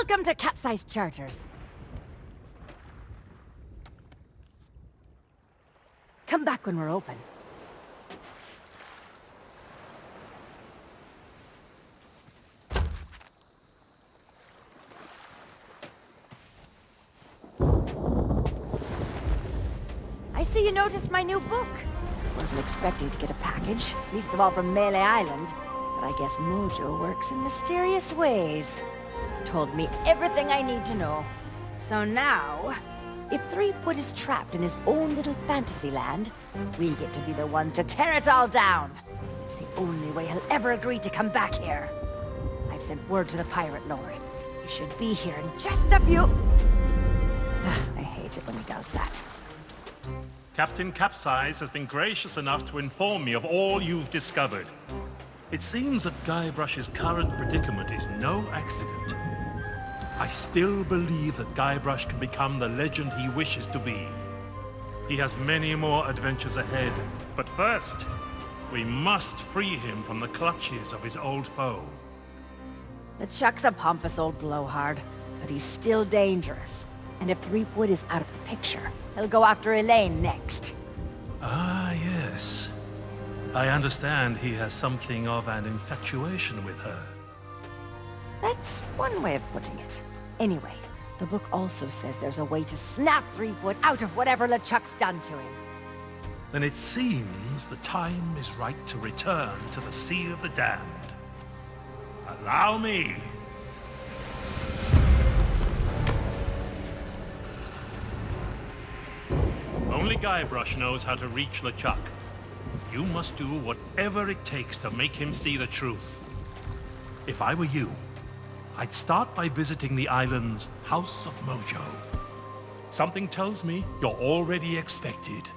Welcome to Capsized Charters. Come back when we're open. I see you noticed my new book. Wasn't expecting to get a package, least of all from Melee Island. But I guess Mojo works in mysterious ways. Told me everything I need to know. So now, if Threepwood is trapped in his own little fantasy land, we get to be the ones to tear it all down. It's the only way he'll ever agree to come back here. I've sent word to the Pirate Lord. He should be here in just a few... I hate it when he does that. Captain Capsize has been gracious enough to inform me of all you've discovered. It seems that Guybrush's current predicament is no accident. I still believe that Guybrush can become the legend he wishes to be. He has many more adventures ahead, but first, we must free him from the clutches of his old foe. LeChuck's a pompous old blowhard, but he's still dangerous. And if Threepwood is out of the picture, he'll go after Elaine next. Ah, yes. I understand he has something of an infatuation with her. That's one way of putting it. Anyway, the book also says there's a way to snap Threepwood out of whatever LeChuck's done to him. Then it seems the time is right to return to the Sea of the Damned. Allow me. Only Guybrush knows how to reach LeChuck. You must do whatever it takes to make him see the truth. If I were you, I'd start by visiting the island's House of Mojo. Something tells me you're already expected.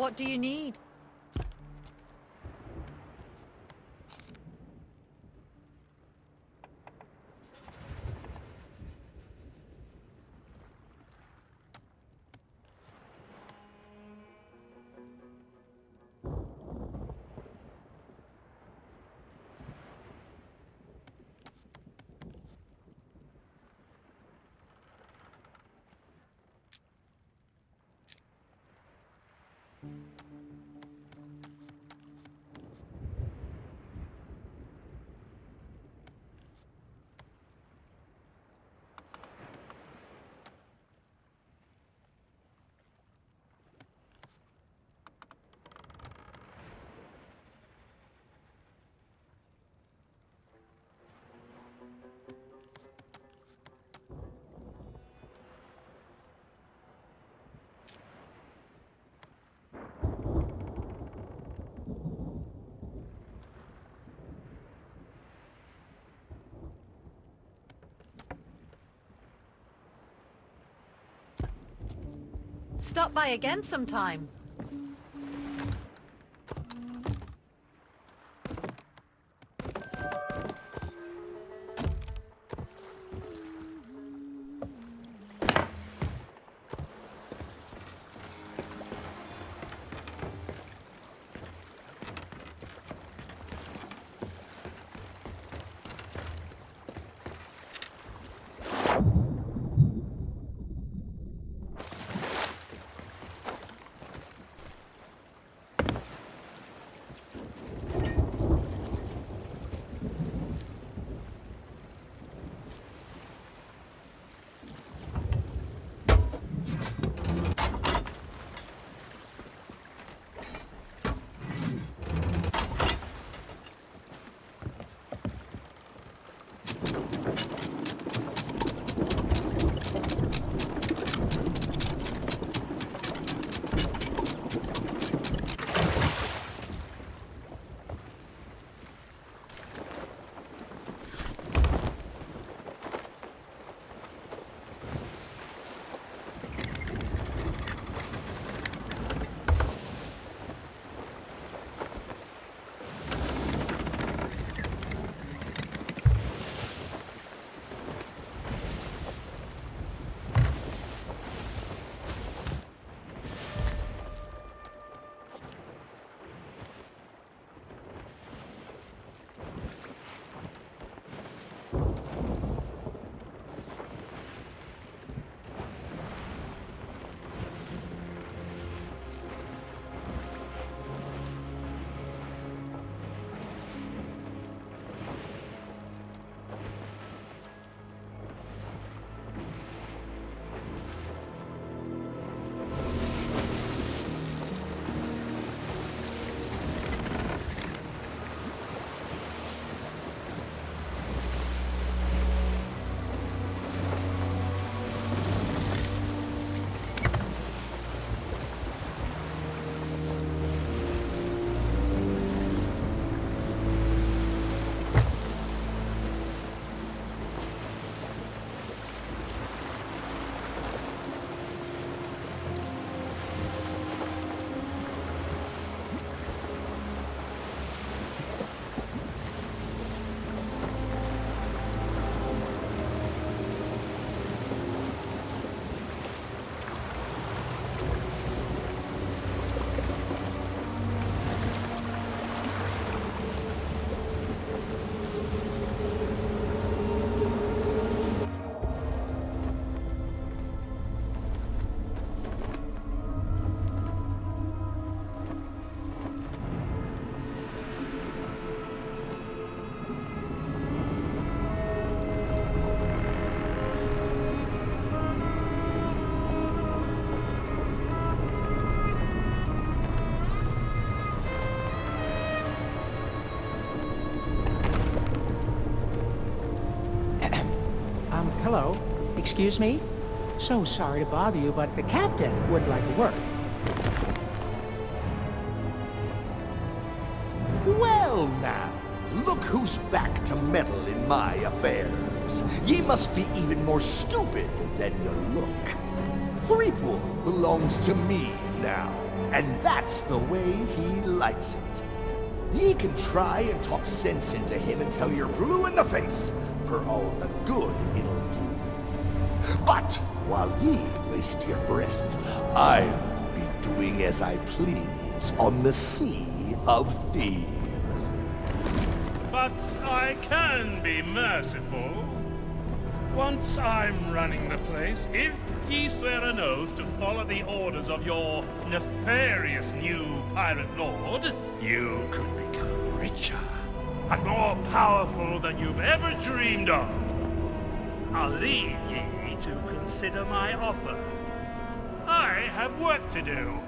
What do you need? Stop by again sometime. Hello. Excuse me? So sorry to bother you, but the captain would like a word. Well now, look who's back to meddle in my affairs. Ye must be even more stupid than you look. Threepwood belongs to me now, and that's the way he likes it. Ye can try and talk sense into him until you're blue in the face, for all the good it'll do. But while ye waste your breath, I'll be doing as I please on the Sea of Thieves. But I can be merciful. Once I'm running the place, if ye swear an oath to follow the orders of your nefarious new pirate lord, you could become richer and more powerful than you've ever dreamed of. I'll leave ye to consider my offer. I have work to do.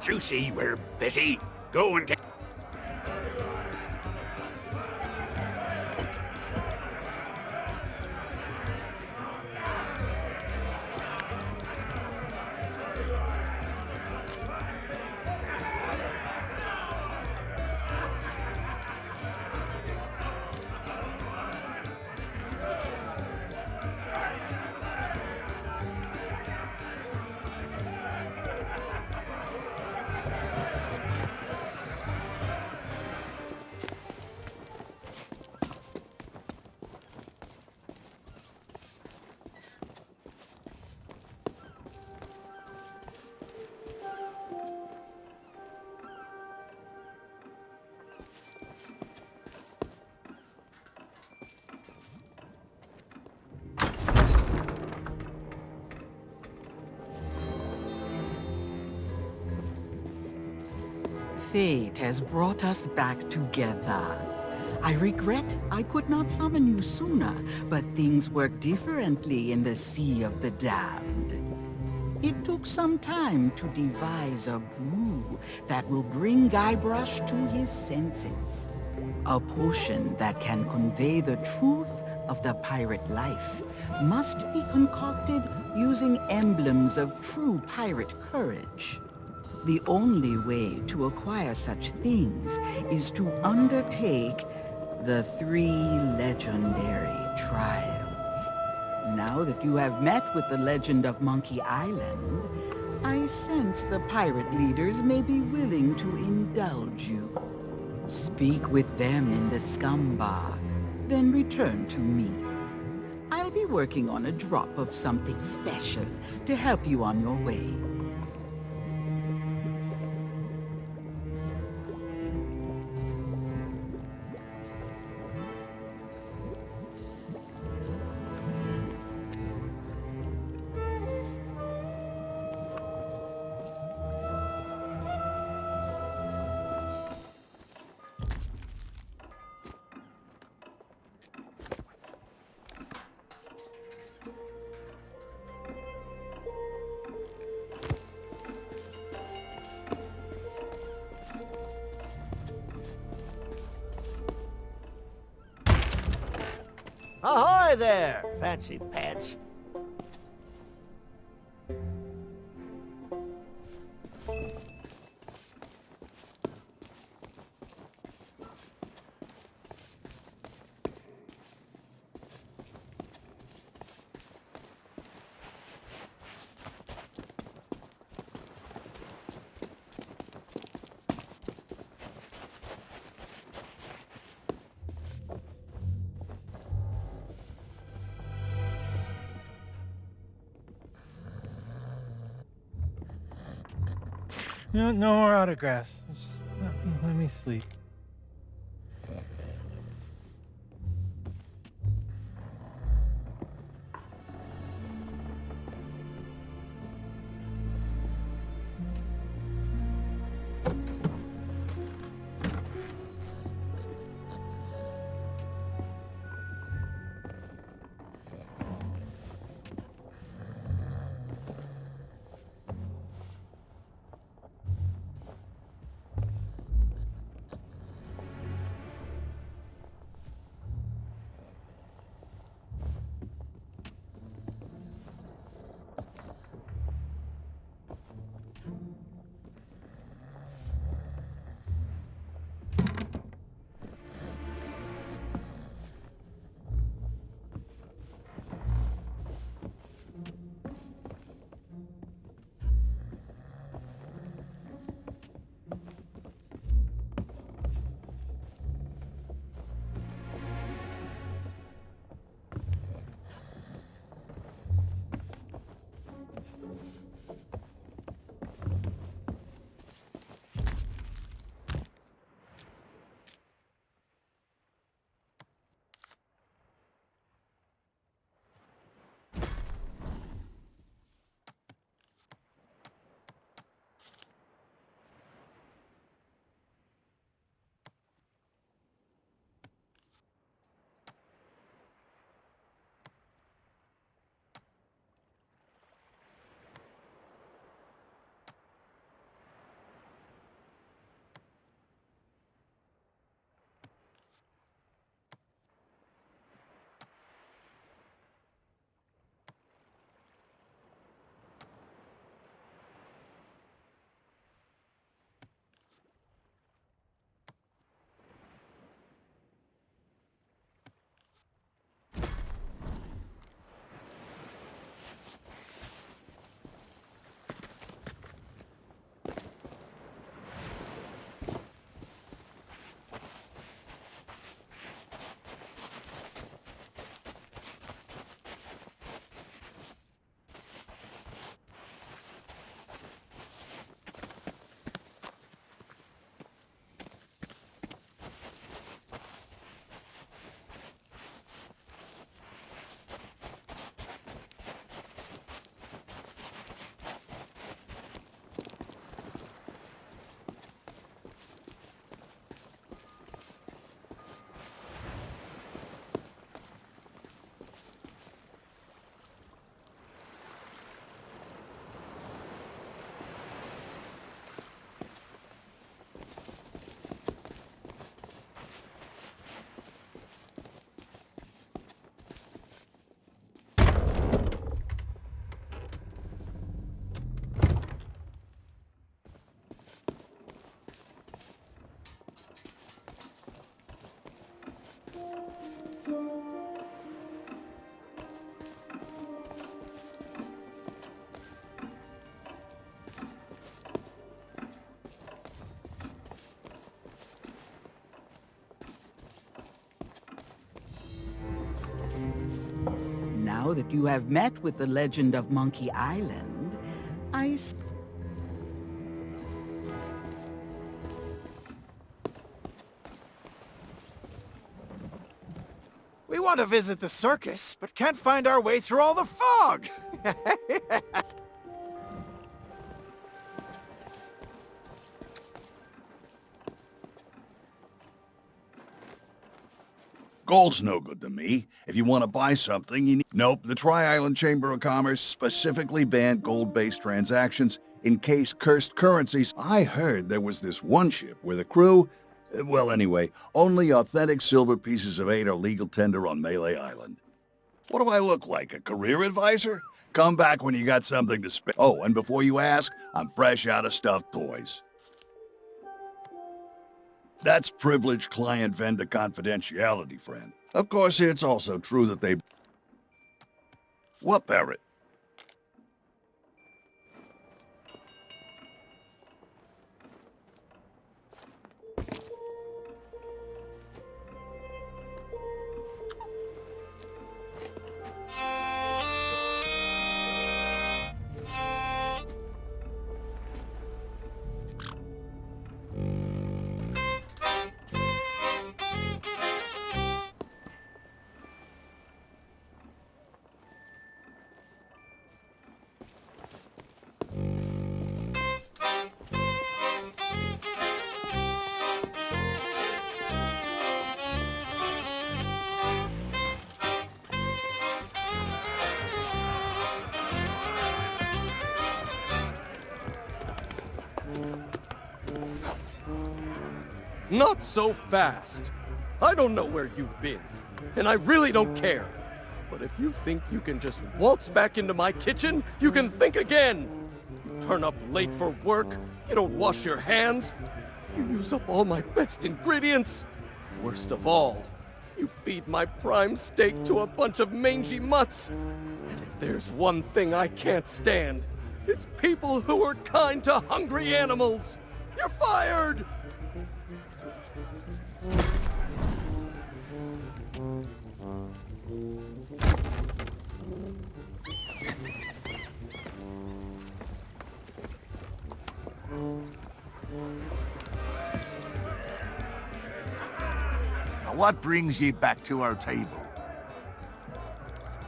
Can't you see we're busy? Go and take... Fate has brought us back together. I regret I could not summon you sooner, but things work differently in the Sea of the Damned. It took some time to devise a brew that will bring Guybrush to his senses. A potion that can convey the truth of the pirate life must be concocted using emblems of true pirate courage. The only way to acquire such things is to undertake the 3 legendary trials. Now that you have met with the legend of Monkey Island, I sense the pirate leaders may be willing to indulge you. Speak with them in the scum bar, then return to me. I'll be working on a drop of something special to help you on your way. Ahoy there, fancy pants. No more autographs. Just let me sleep. that you have met with the legend of Monkey Island, We want to visit the circus, but can't find our way through all the fog! Gold's no good to me. If you want to buy something, you need... Nope, the Tri-Island Chamber of Commerce specifically banned gold-based transactions in case cursed currencies. I heard there was this one ship where the crew... Well, anyway, only authentic silver pieces of 8 are legal tender on Melee Island. What do I look like, a career advisor? Come back when you got something to spend. Oh, and before you ask, I'm fresh out of stuffed toys. That's privileged client-vendor confidentiality, friend. Of course, it's also true that they... What parrot? Not so fast. I don't know where you've been, and I really don't care. But if you think you can just waltz back into my kitchen, you can think again. You turn up late for work, you don't wash your hands, you use up all my best ingredients. Worst of all, you feed my prime steak to a bunch of mangy mutts. And if there's one thing I can't stand, it's people who are kind to hungry animals. You're fired! Now, what brings ye back to our table?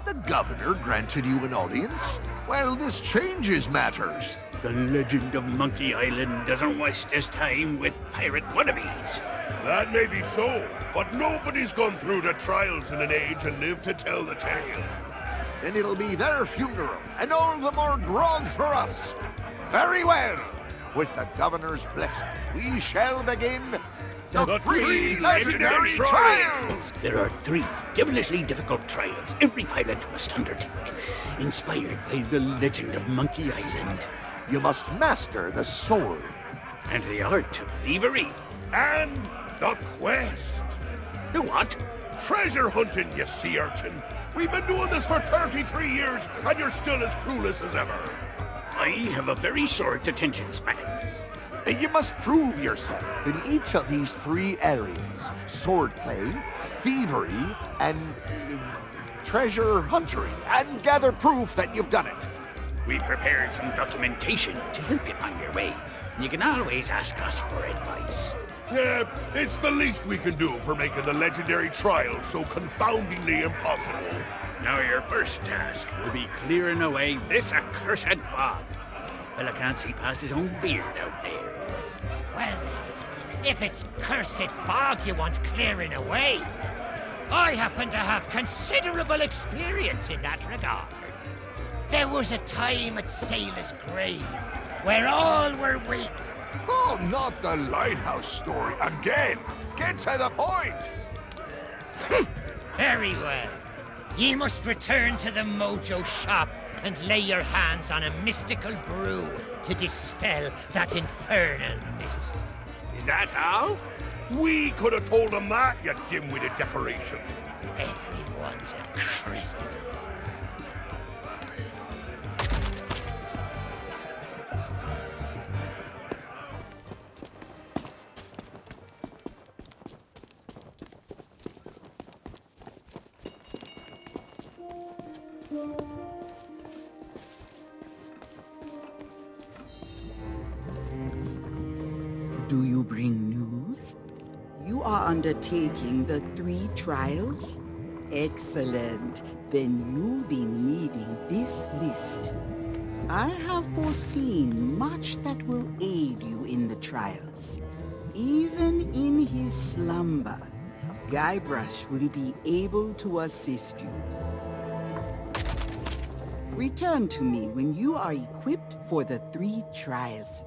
The governor granted you an audience? Well, this changes matters. The legend of Monkey Island doesn't waste his time with pirate wannabes. That may be so, but nobody's gone through the trials in an age and lived to tell the tale. Then it'll be their funeral, and all the more grog for us. Very well. With the governor's blessing, we shall begin the 3 legendary trials! There are 3 devilishly difficult trials every pilot must undertake, inspired by the legend of Monkey Island. You must master the sword. And the art of thievery. And the quest. The what? Treasure hunting, you sea urchin. We've been doing this for 33 years, and you're still as clueless as ever. I have a very short attention span. You must prove yourself in each of these 3 areas. Swordplay, thievery, and treasure hunting, and gather proof that you've done it. We prepared some documentation to help you on your way. You can always ask us for advice. Yeah, it's the least we can do for making the legendary trials so confoundingly impossible. Now your first task will be clearing away this accursed fog. Fella can't see past his own beard out there. Well, if it's cursed fog you want clearing away, I happen to have considerable experience in that regard. There was a time at Sailor's Grave where all were waiting. Oh, not the lighthouse story again! Get to the point! Very well. Ye must return to the Mojo shop and lay your hands on a mystical brew to dispel that infernal mist. Is that how? We could have told them that, you dim-witted decoration. Everyone's a critic. Do you bring news? You are undertaking the 3 trials? Excellent. Then you'll be needing this list. I have foreseen much that will aid you in the trials. Even in his slumber, Guybrush will be able to assist you. Return to me when you are equipped for the 3 trials.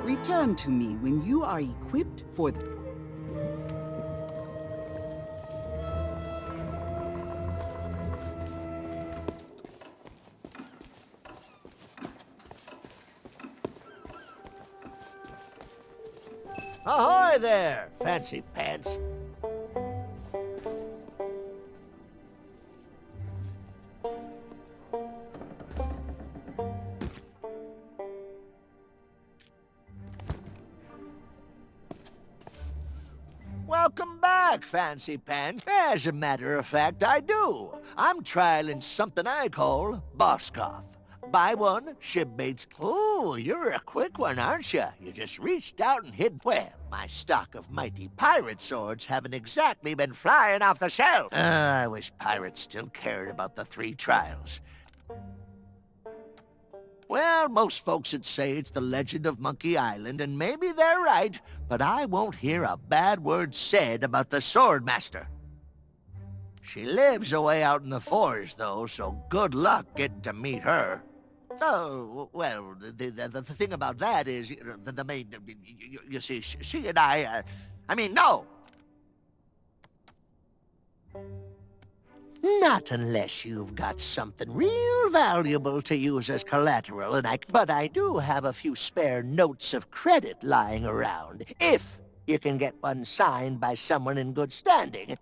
Return to me when you are equipped for the... Ahoy there, fancy pants. Welcome back, fancy pants. As a matter of fact, I do. I'm trialing something I call Boscoff. Buy one, shipmates. Oh, you're a quick one, aren't you? You just reached out and hit... Well, my stock of mighty pirate swords haven't exactly been flying off the shelf. I wish pirates still cared about the 3 trials. Well, most folks would say it's the legend of Monkey Island, and maybe they're right, but I won't hear a bad word said about the Swordmaster. She lives away out in the forest, though, so good luck getting to meet her. Oh, well, the thing about that is, the main, you see, she and I mean, no! Not unless you've got something real valuable to use as collateral, but I do have a few spare notes of credit lying around, if you can get one signed by someone in good standing.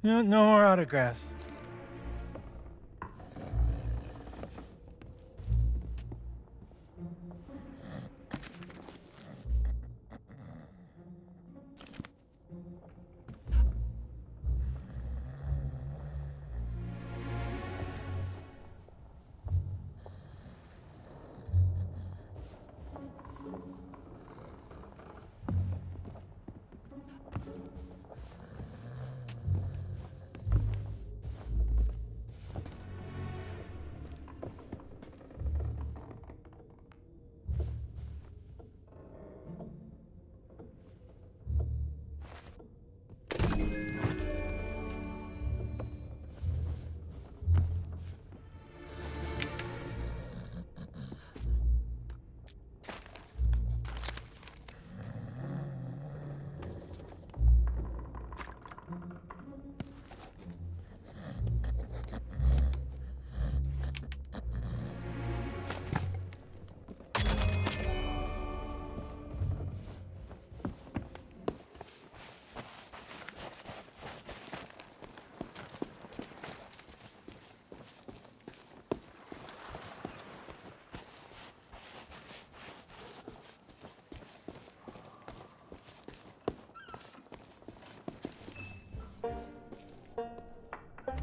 No more autographs.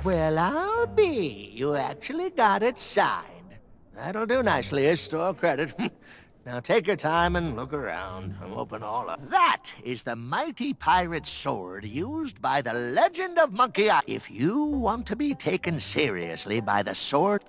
Well, I'll be. You actually got it signed. That'll do nicely as store credit. Now take your time and look around. I'll open all up. That is the mighty pirate sword used by the legend of Monkey Island. If you want to be taken seriously by the sword...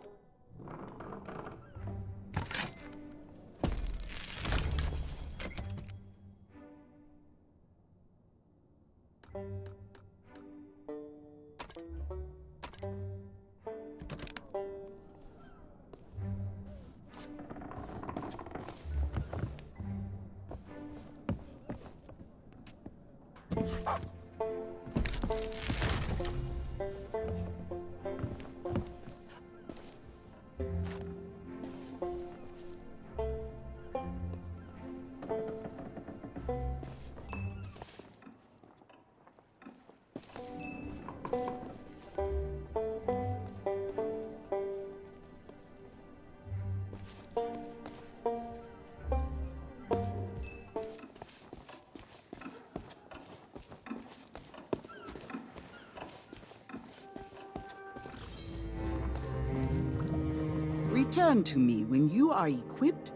Return to me when you are equipped.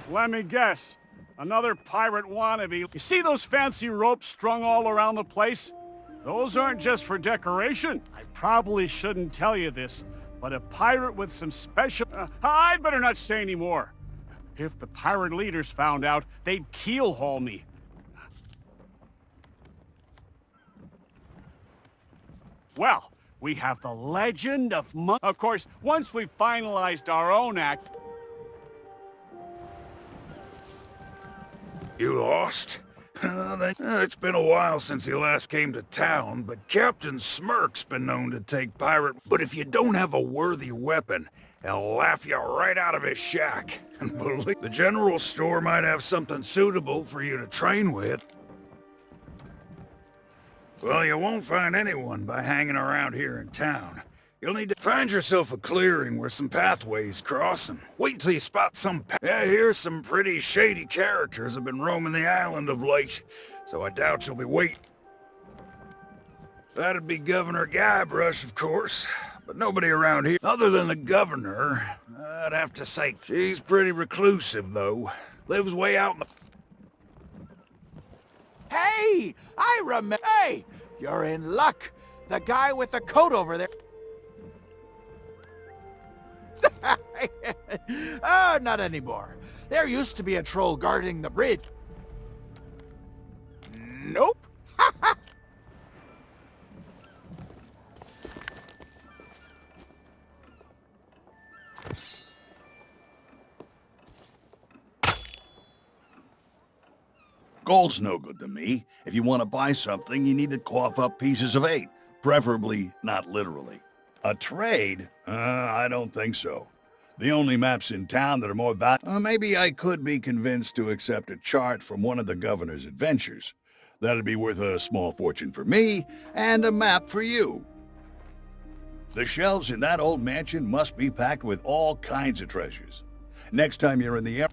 Let me guess. Another pirate wannabe. You see those fancy ropes strung all around the place? Those aren't just for decoration. I probably shouldn't tell you this, but a pirate with some special... I'd better not say any more. If the pirate leaders found out, they'd keel-haul me. Well, we have the legend of Of course, once we've finalized our own act... You lost? It's been a while since he last came to town, but Captain Smirk's been known to take pirate. But if you don't have a worthy weapon, he'll laugh you right out of his shack. And believe the general store might have something suitable for you to train with. Well, you won't find anyone by hanging around here in town. You'll need to find yourself a clearing where some pathways cross, and wait until you spot some I hear some pretty shady characters have been roaming the island of late, so I doubt you'll be waiting. That'd be Governor Guybrush, of course, but nobody around here other than the governor. I'd have to say she's pretty reclusive, though. Lives way out in the... Hey! I remember... Hey! You're in luck! The guy with the coat over there... Oh, not anymore. There used to be a troll guarding the bridge. Nope. Gold's no good to me. If you want to buy something, you need to cough up pieces of 8. Preferably not literally. A trade? I don't think so. The only maps in town that are more valuable... maybe I could be convinced to accept a chart from one of the governor's adventures. That'd be worth a small fortune for me, and a map for you. The shelves in that old mansion must be packed with all kinds of treasures. Next time you're in the air...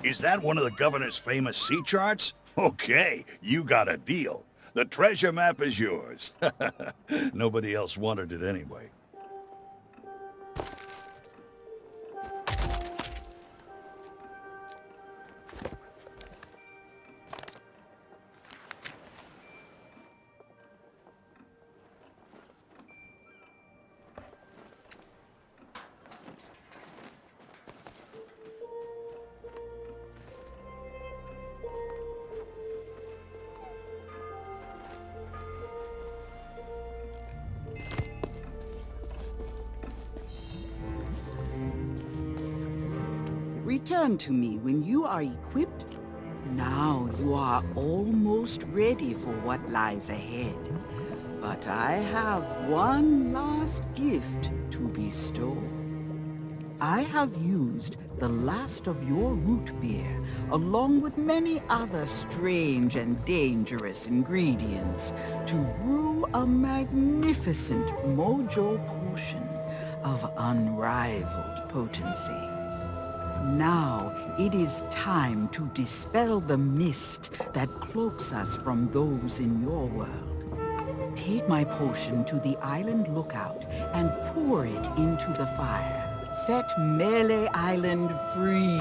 Is that one of the governor's famous sea charts? Okay, you got a deal. The treasure map is yours. Nobody else wanted it anyway. Return to me when you are equipped. Now you are almost ready for what lies ahead. But I have one last gift to bestow. I have used the last of your root beer, along with many other strange and dangerous ingredients, to brew a magnificent Mojo potion of unrivaled potency. Now it is time to dispel the mist that cloaks us from those in your world. Take my potion to the island lookout and pour it into the fire. Set Melee Island free.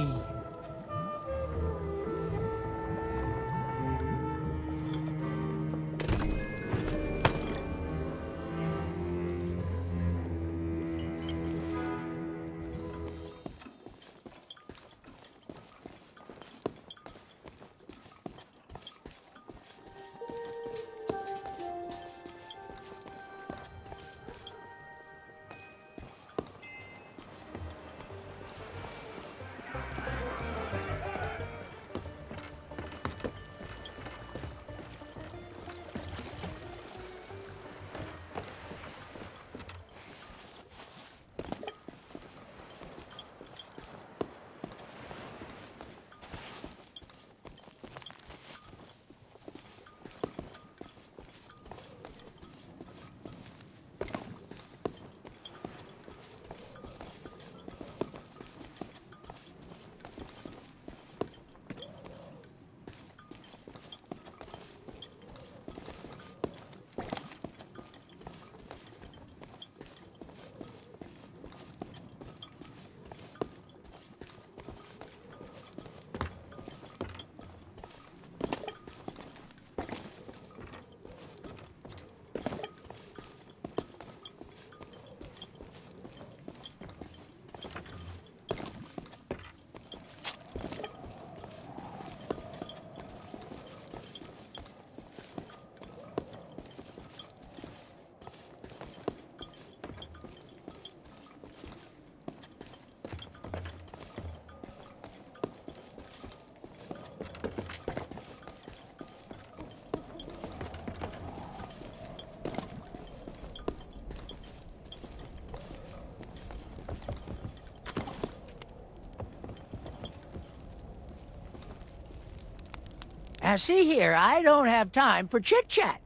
Now see here, I don't have time for chit-chat.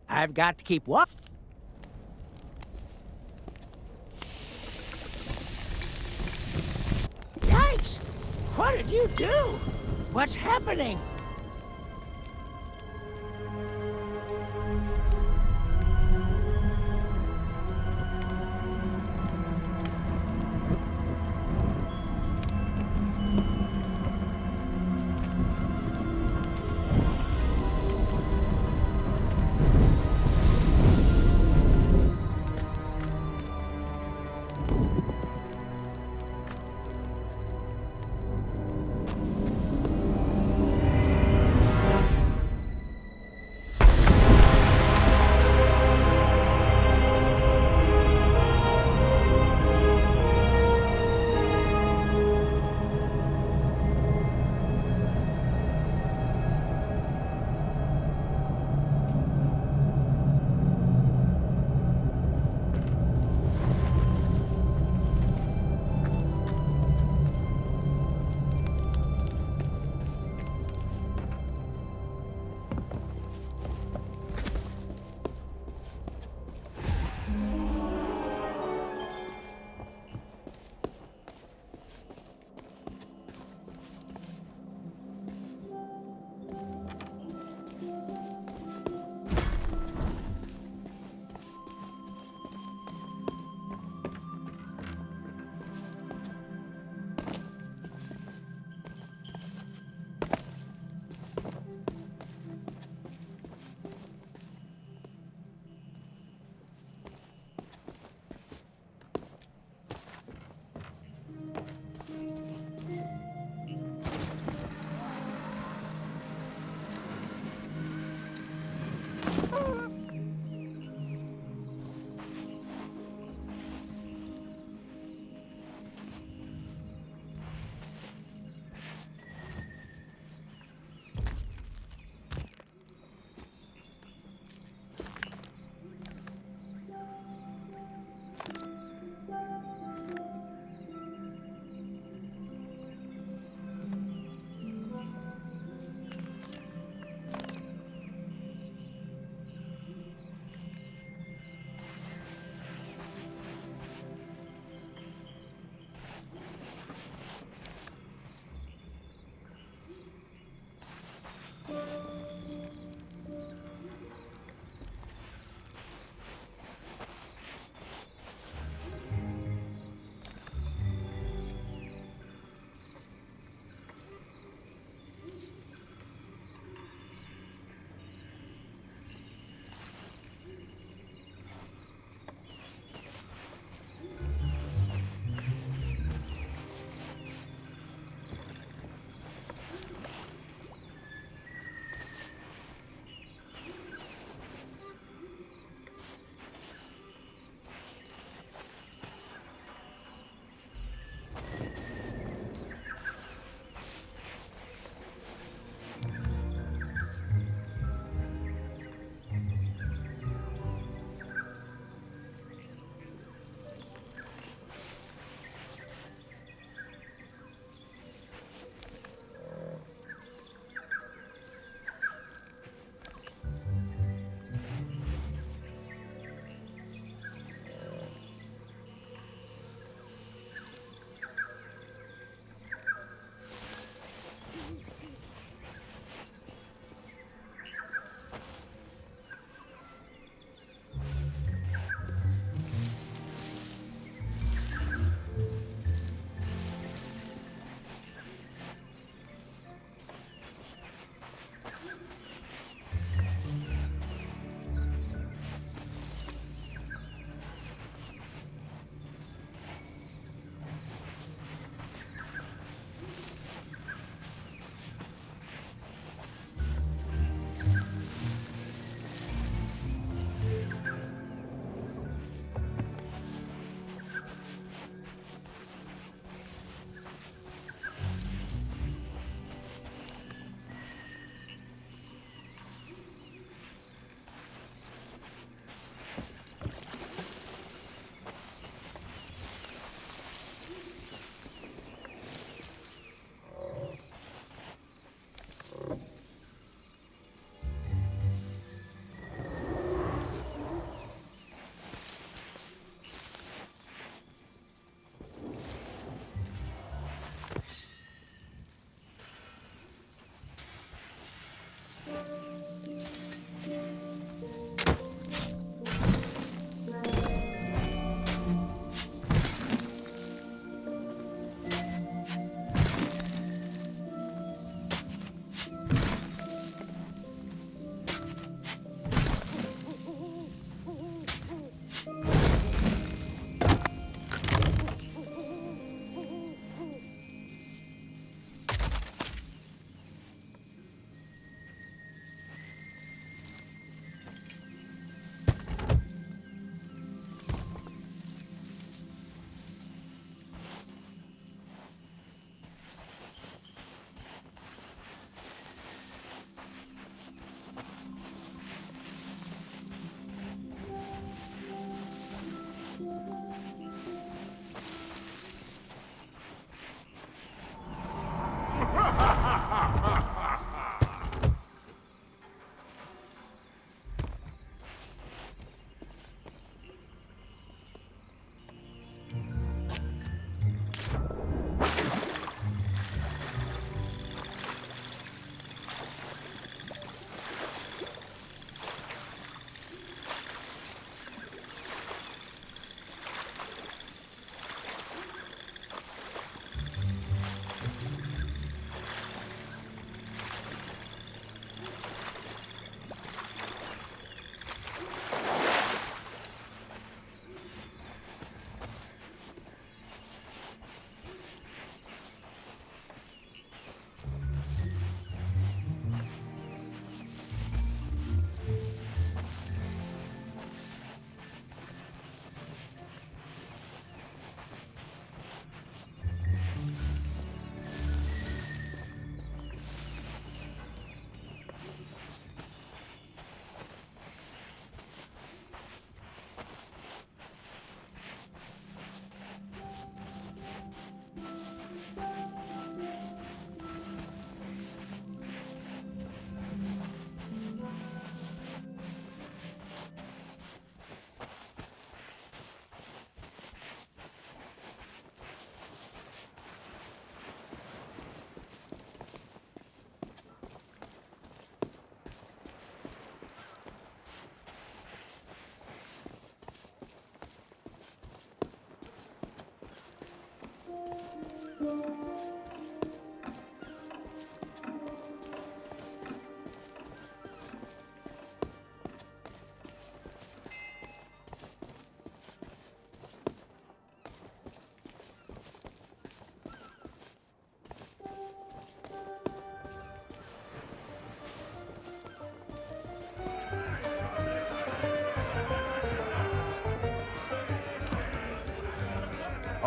I've got to keep walking. Yikes! What did you do? What's happening?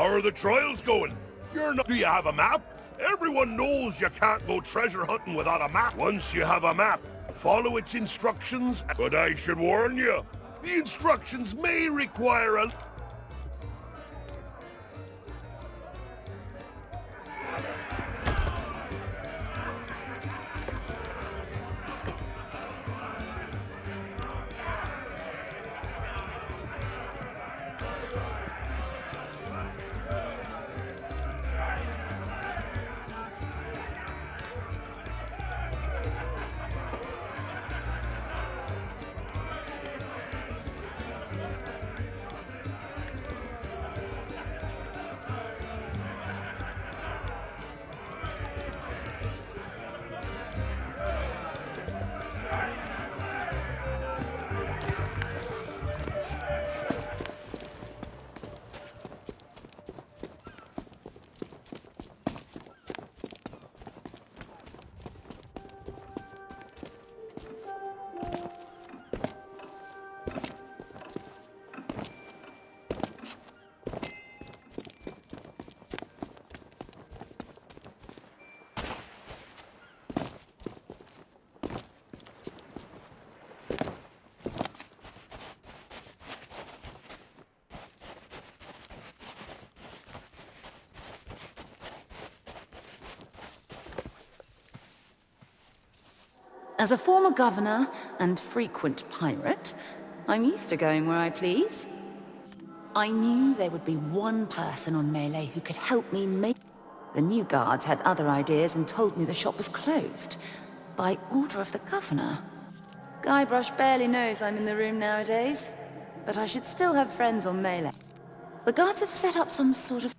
How are the trials going? Do you have a map? Everyone knows you can't go treasure hunting without a map. Once you have a map, follow its instructions. But I should warn you, the instructions may require a... As a former governor and frequent pirate, I'm used to going where I please. I knew there would be one person on Melee who could help me make... The new guards had other ideas and told me the shop was closed. By order of the governor. Guybrush barely knows I'm in the room nowadays, but I should still have friends on Melee. The guards have set up some sort of...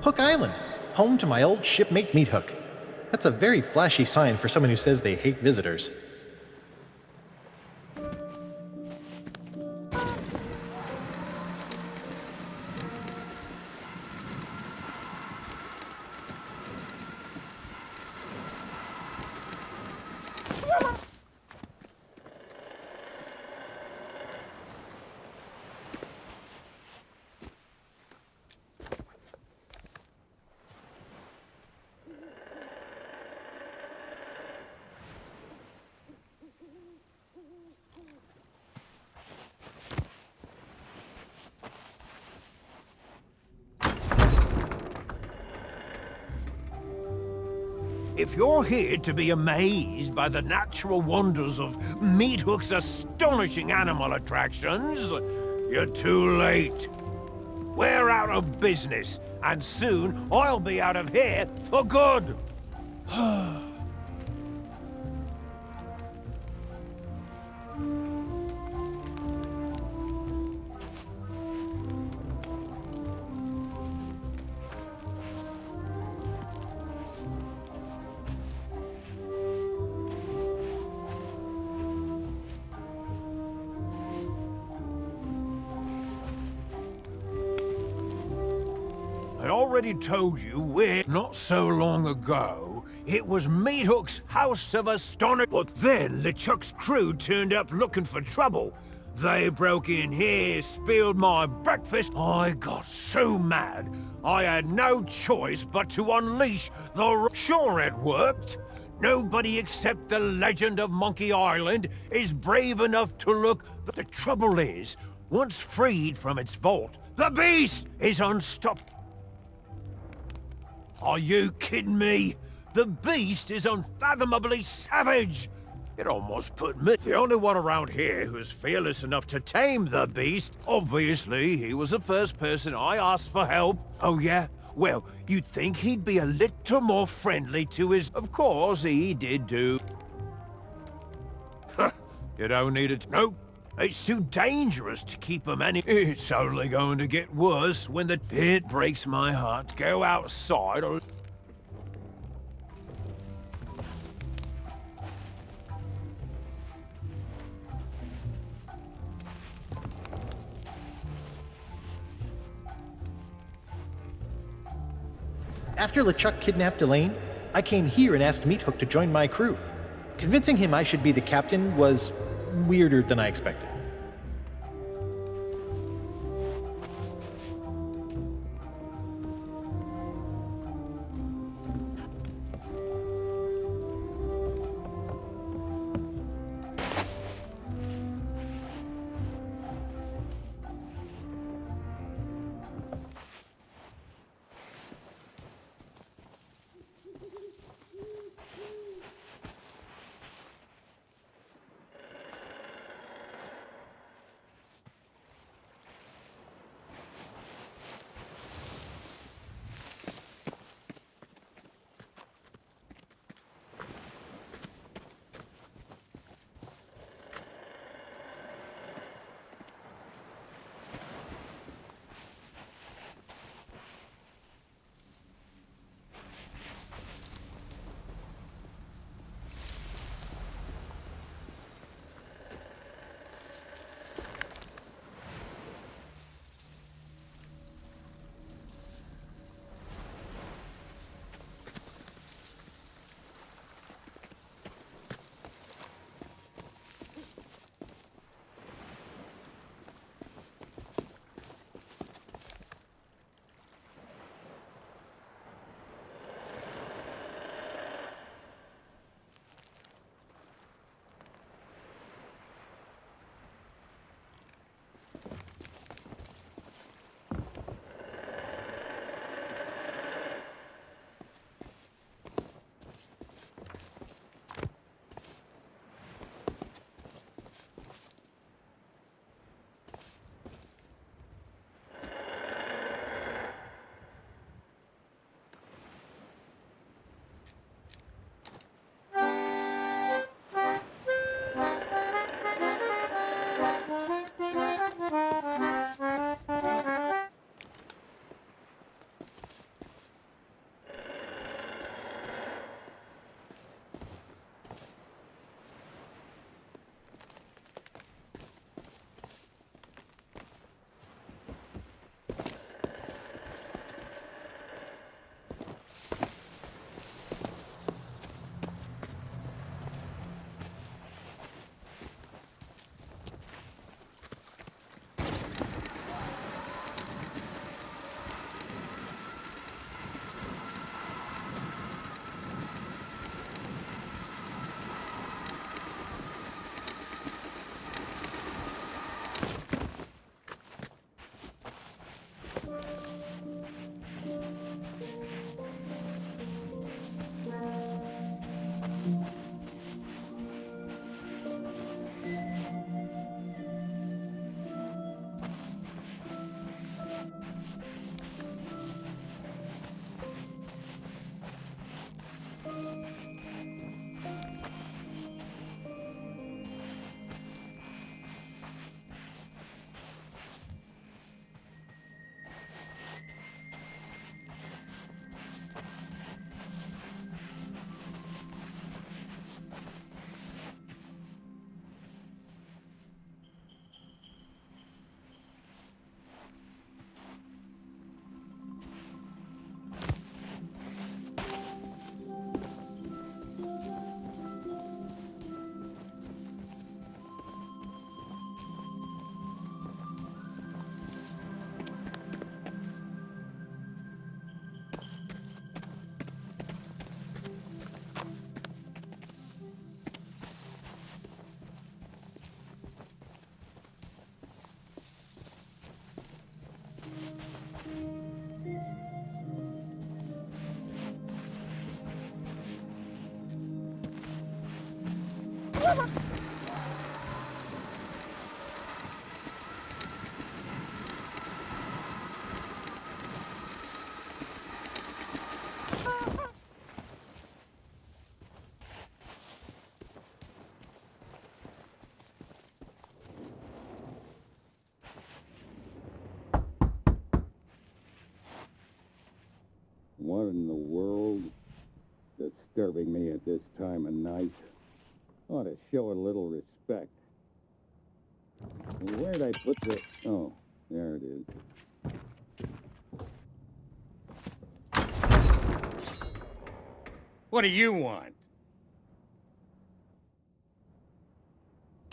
Hook Island, home to my old shipmate Meathook. That's a very flashy sign for someone who says they hate visitors. If you're here to be amazed by the natural wonders of Meathook's astonishing animal attractions, you're too late. We're out of business, and soon I'll be out of here for good. I already told you where, not so long ago, it was Meathook's House of Astonishment. But then LeChuck's crew turned up looking for trouble. They broke in here, spilled my breakfast. I got so mad, I had no choice but to unleash the... Sure, it worked. Nobody except the legend of Monkey Island is brave enough to look. The trouble is, once freed from its vault, the beast is unstoppable. Are you kidding me? The beast is unfathomably savage. It almost put me... The only one around here who's fearless enough to tame the beast. Obviously, he was the first person I asked for help. Oh yeah? Well, you'd think he'd be a little more friendly to his... Of course, he did do... You don't need it. Nope. It's too dangerous to keep him any... It's only going to get worse when the... It breaks my heart to go outside or... After LeChuck kidnapped Elaine, I came here and asked Meathook to join my crew. Convincing him I should be the captain was weirder than I expected. What in the world? Disturbing me at this time of night. Ought to show a little respect. Where'd I put the... Oh, there it is. What do you want?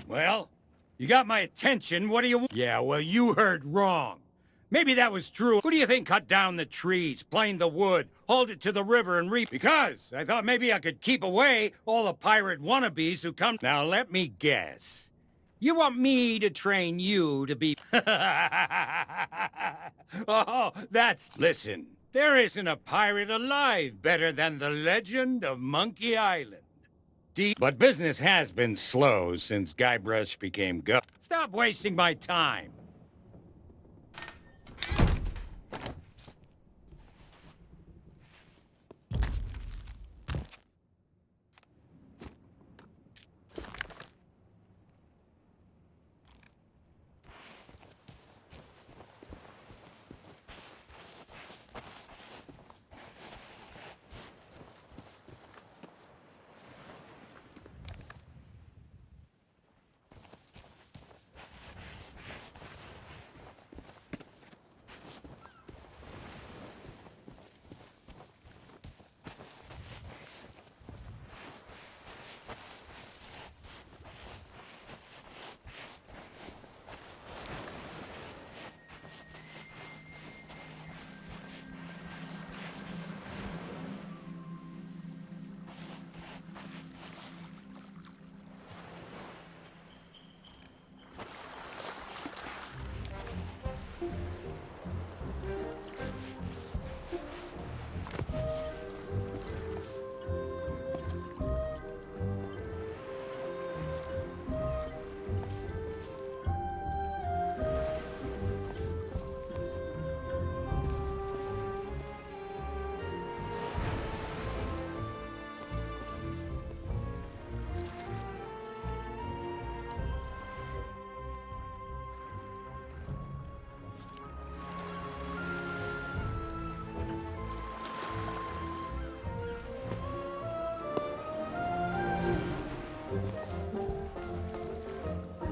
Well, you got my attention. What do you want? Yeah, well, you heard wrong. Maybe that was true. Who do you think cut down the trees, planed the wood, hauled it to the river and reap? Because I thought maybe I could keep away all the pirate wannabes who come... Now, let me guess. You want me to train you to be... Oh, that's... Listen, there isn't a pirate alive better than the legend of Monkey Island. But business has been slow since Guybrush became Stop wasting my time.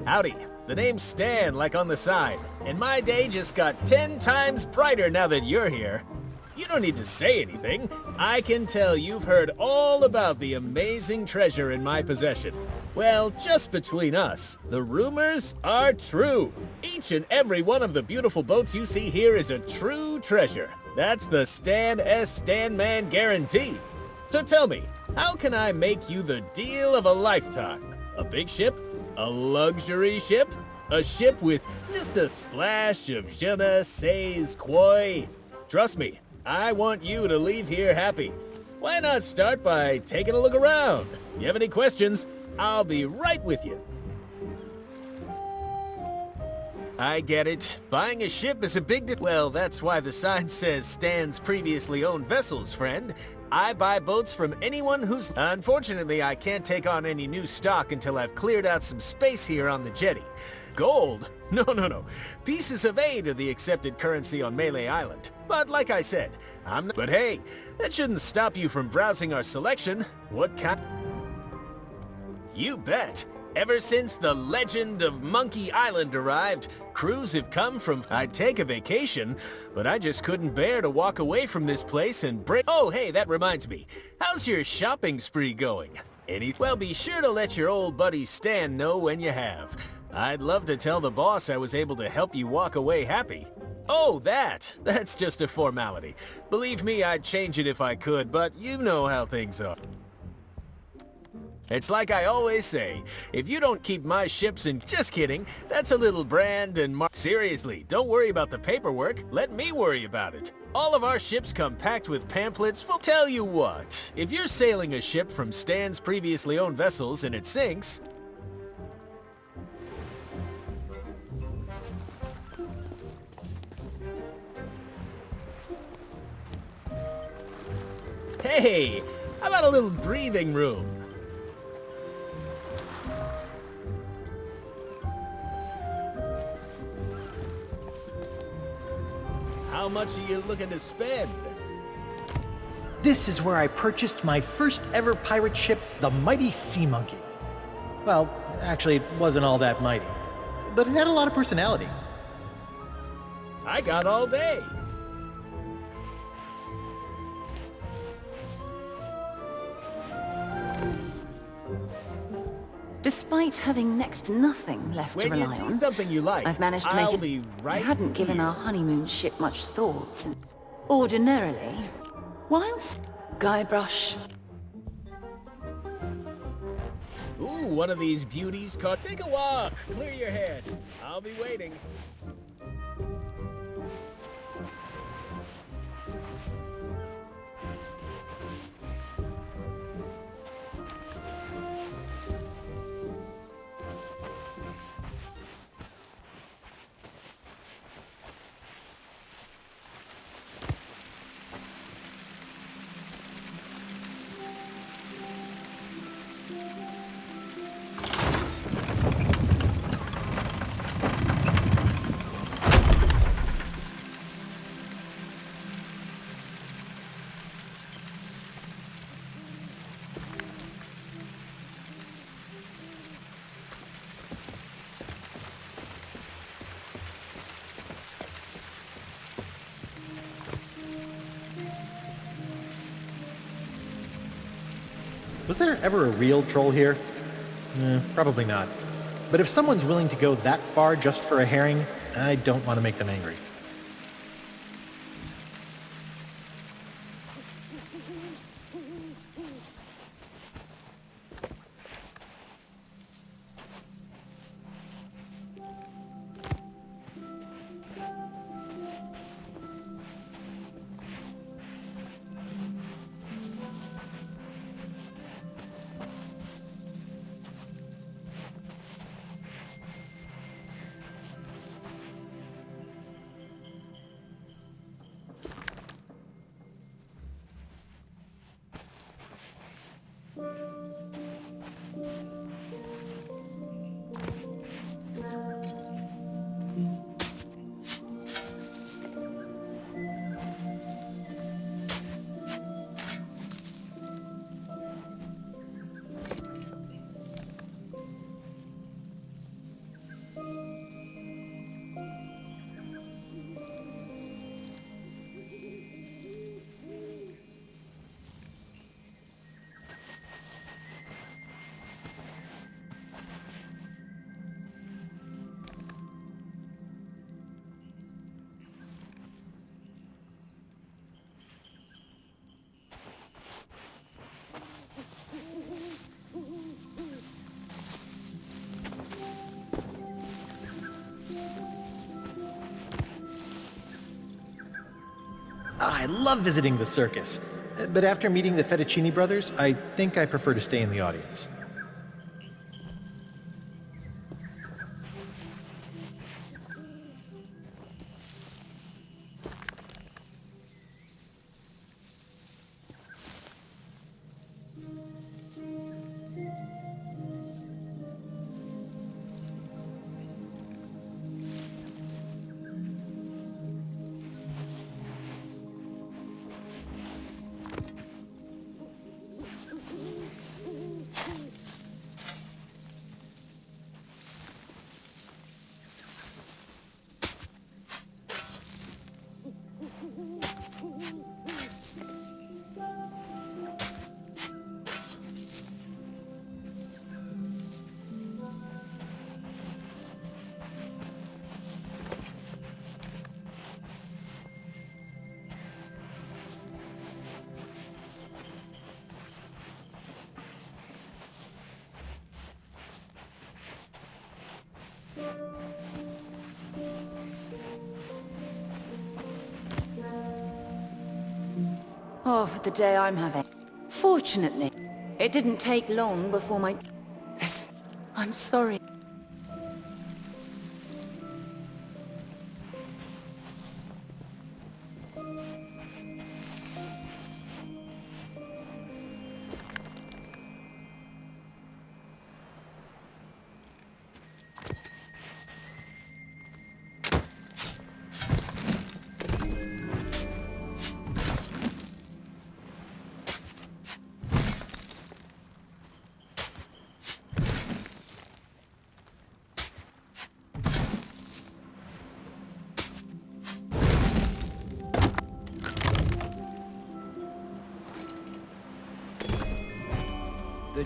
Howdy. The name's Stan, like on the side. And my day just got 10 times brighter now that you're here. You don't need to say anything. I can tell you've heard all about the amazing treasure in my possession. Well, just between us, the rumors are true. Each and every one of the beautiful boats you see here is a true treasure. That's the Stan S. Stanman guarantee. So tell me, how can I make you the deal of a lifetime? A big ship? A luxury ship? A ship with just a splash of je ne sais quoi? Trust me, I want you to leave here happy. Why not start by taking a look around? If you have any questions, I'll be right with you. I get it. Buying a ship is a big well, that's why the sign says Stan's previously owned vessels, friend. I buy boats from anyone who's... Unfortunately, I can't take on any new stock until I've cleared out some space here on the jetty. Gold? No. Pieces of 8 are the accepted currency on Melee Island. But like I said, I'm not... But hey, that shouldn't stop you from browsing our selection. What kind... You bet. Ever since the legend of Monkey Island arrived, crews have come from... I'd take a vacation, but I just couldn't bear to walk away from this place and break... Oh, hey, that reminds me. How's your shopping spree going? Well, be sure to let your old buddy Stan know when you have. I'd love to tell the boss I was able to help you walk away happy. Oh, that's just a formality. Believe me, I'd change it if I could, but you know how things are. It's like I always say, if you don't keep my ships in... Just kidding, that's a little brand and Seriously, don't worry about the paperwork, let me worry about it. All of our ships come packed with pamphlets full... Tell you what, if you're sailing a ship from Stan's previously owned vessels and it sinks, Hey, how about a little breathing room? How much are you looking to spend? This is where I purchased my first ever pirate ship, the mighty Sea Monkey. Well, actually, it wasn't all that mighty, but it had a lot of personality. I got all day. Despite having next to nothing left to When you rely see on, something you like, I've managed to make I'll it. be right I hadn't given here. our honeymoon ship much thought. And ordinarily, whilst Guybrush. Ooh, one of these beauties caught. Take a walk. Clear your head. I'll be waiting. Was there ever a real troll here? Probably not. But if someone's willing to go that far just for a herring, I don't want to make them angry. I love visiting the circus, but after meeting the Fettuccini brothers, I think I prefer to stay in the audience. Oh, the day I'm having. Fortunately, it didn't take long before my... I'm sorry.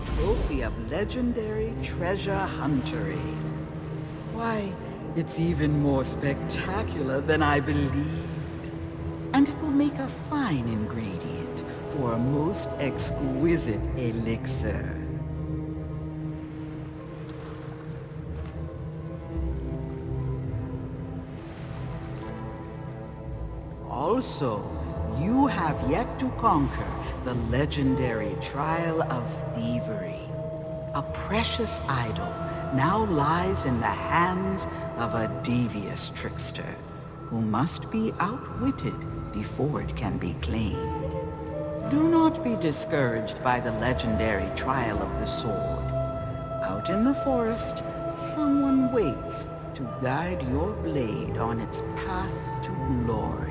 the trophy of legendary treasure huntery. Why, it's even more spectacular than I believed. And it will make a fine ingredient for a most exquisite elixir. Also, you have yet to conquer the legendary Trial of Thievery. A precious idol now lies in the hands of a devious trickster who must be outwitted before it can be claimed. Do not be discouraged by the legendary Trial of the Sword. Out in the forest, someone waits to guide your blade on its path to glory.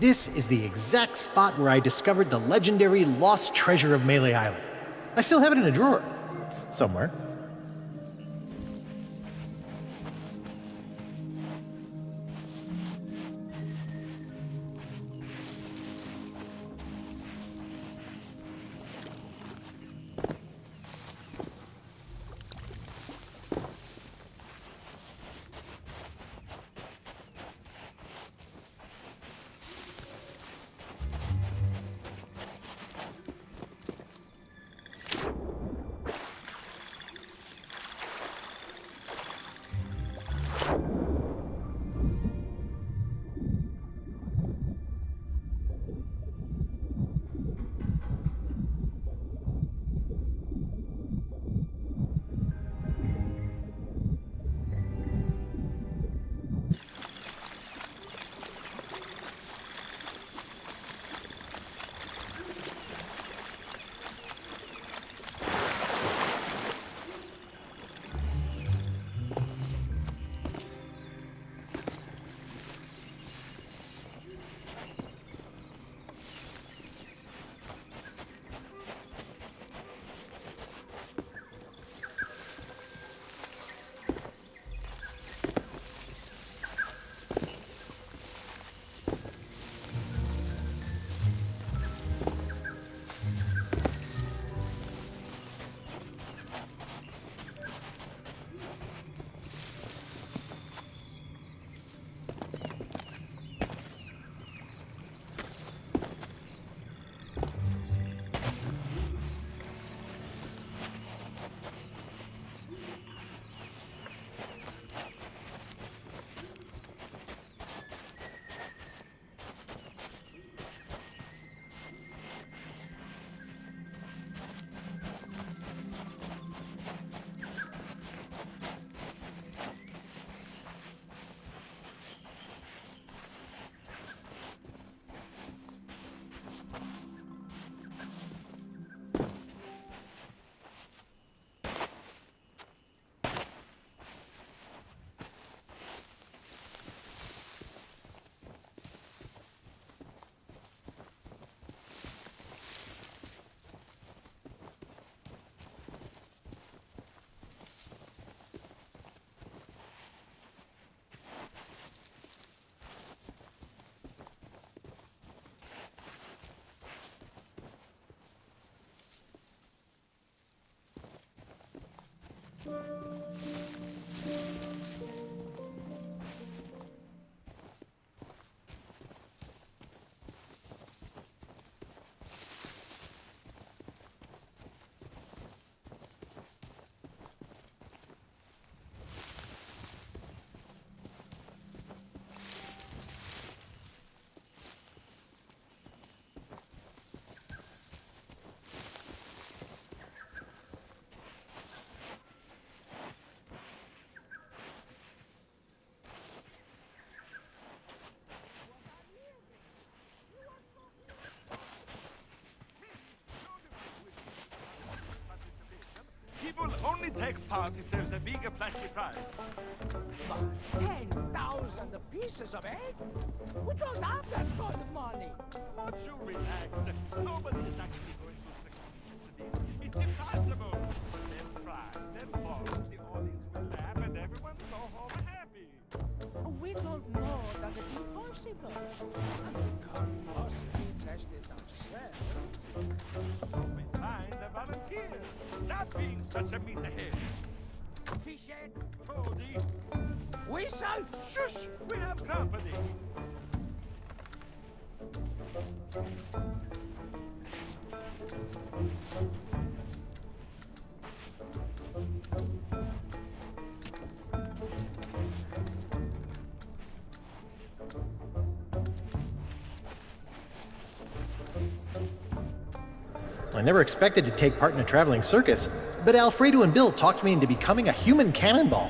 This is the exact spot where I discovered the legendary lost treasure of Melee Island. I still have it in a drawer. Somewhere. People only take part if there's a big flashy prize. 10,000 pieces of egg? We don't have that kind of money. Won't you relax? Nobody is actually going to succeed with this. It's impossible. Then try, then fall. The audience will laugh and everyone will go home happy. We don't know that it's impossible. And we can't possibly test it ourselves. So we find a volunteer. Stop being such a meathead. Fishead, Cody. whistle. Shush! We have company. I never expected to take part in a traveling circus, but Alfredo and Bill talked me into becoming a human cannonball.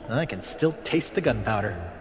And I can still taste the gunpowder.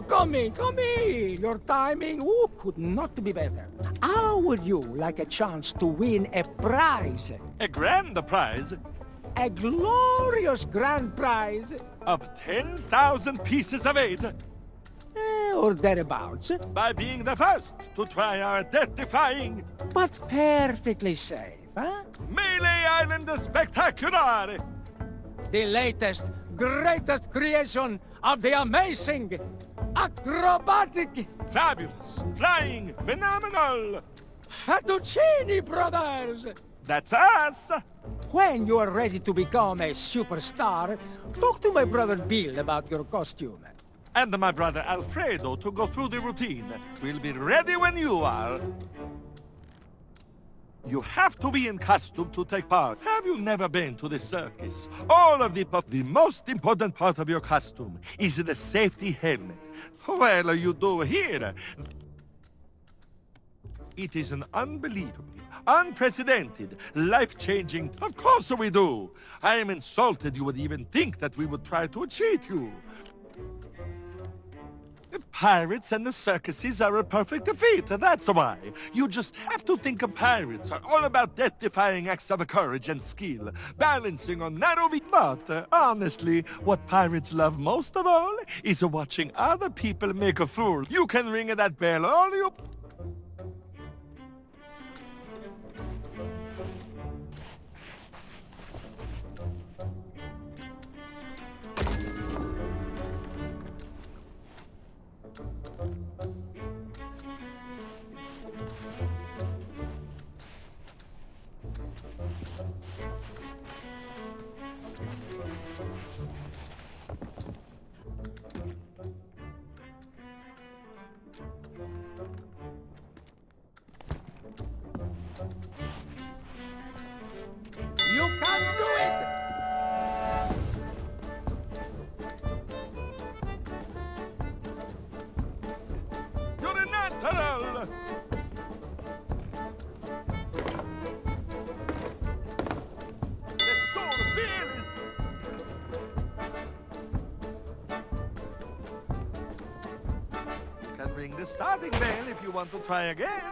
Come in. Your timing, could not be better. How would you like a chance to win a prize? A grand prize? A glorious grand prize? Of 10,000 pieces of eight? Or thereabouts. By being the first to try our death-defying... But perfectly safe, huh? Melee Island Spectacular! The latest, greatest creation of the amazing, acrobatic, fabulous, flying, phenomenal Fettuccini Brothers! That's us! When you are ready to become a superstar, talk to my brother Bill about your costume. And my brother Alfredo to go through the routine. We'll be ready when you are. You have to be in costume to take part. Have you never been to the circus? All of the most important part of your costume is the safety helmet. Well, you do here. It is an unbelievably, unprecedented, life-changing... Of course we do! I am insulted you would even think that we would try to cheat you. The pirates and the circuses are a perfect fit, that's why. You just have to think of pirates are all about death-defying acts of courage and skill, balancing on narrow... But, honestly, what pirates love most of all is watching other people make a fool. You can ring that bell all you... fearless! You can ring the starting bell if you want to try again.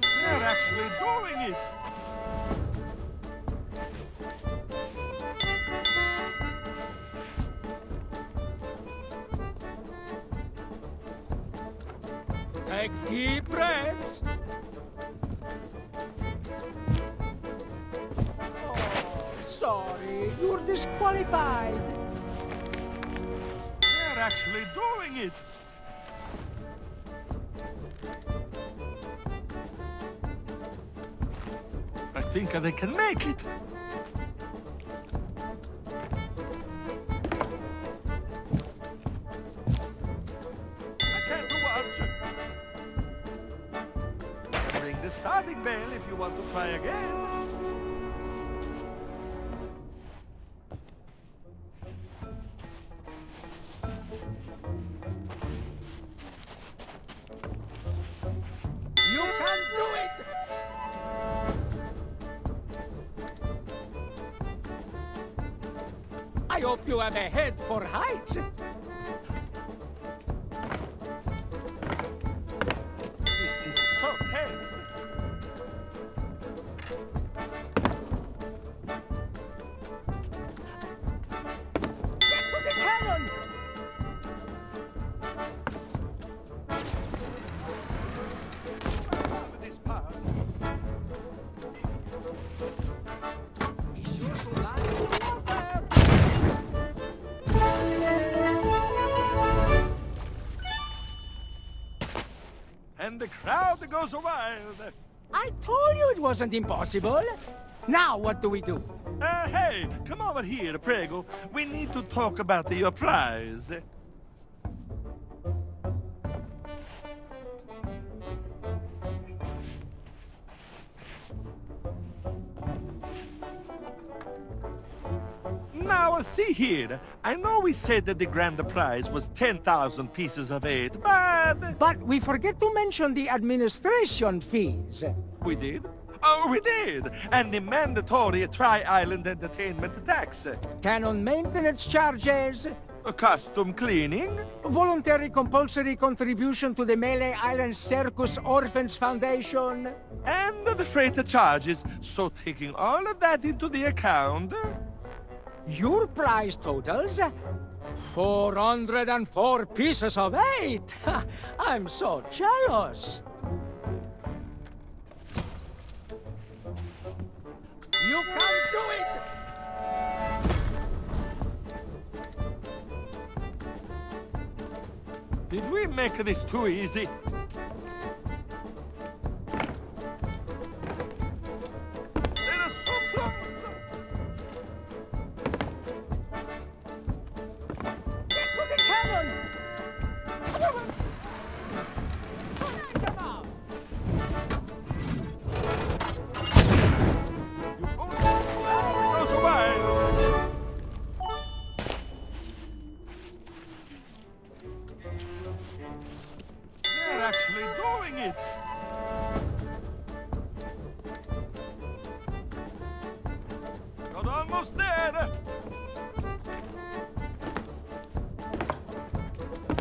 They're actually doing it! Take deep breaths. Oh, sorry. You're disqualified. They're actually doing it! I think they can make it. I can't watch. Ring the starting bell if you want to try again. You can do it! I hope you have a head for heights. This is so tense. Get to the cannon! This part. Be sure to line the water. And the crowd goes wild. I told you it wasn't impossible. Now what do we do? Hey, come over here, Prego. We need to talk about your prize. Now, see here. I know we said that the grand prize was 10,000 pieces of 8, but... But we forget to mention the administration fees. We did? Oh, we did! And the mandatory Tri-Island Entertainment tax. Cannon maintenance charges. Custom cleaning. Voluntary compulsory contribution to the Melee Island Circus Orphans Foundation. And the freight charges. So taking all of that into the account... Your prize totals 404 pieces of 8. I'm so jealous. You can do it! Did we make this too easy? They're so close! Get to the cannon! Come on! Goes away! They're actually doing it! Got almost there!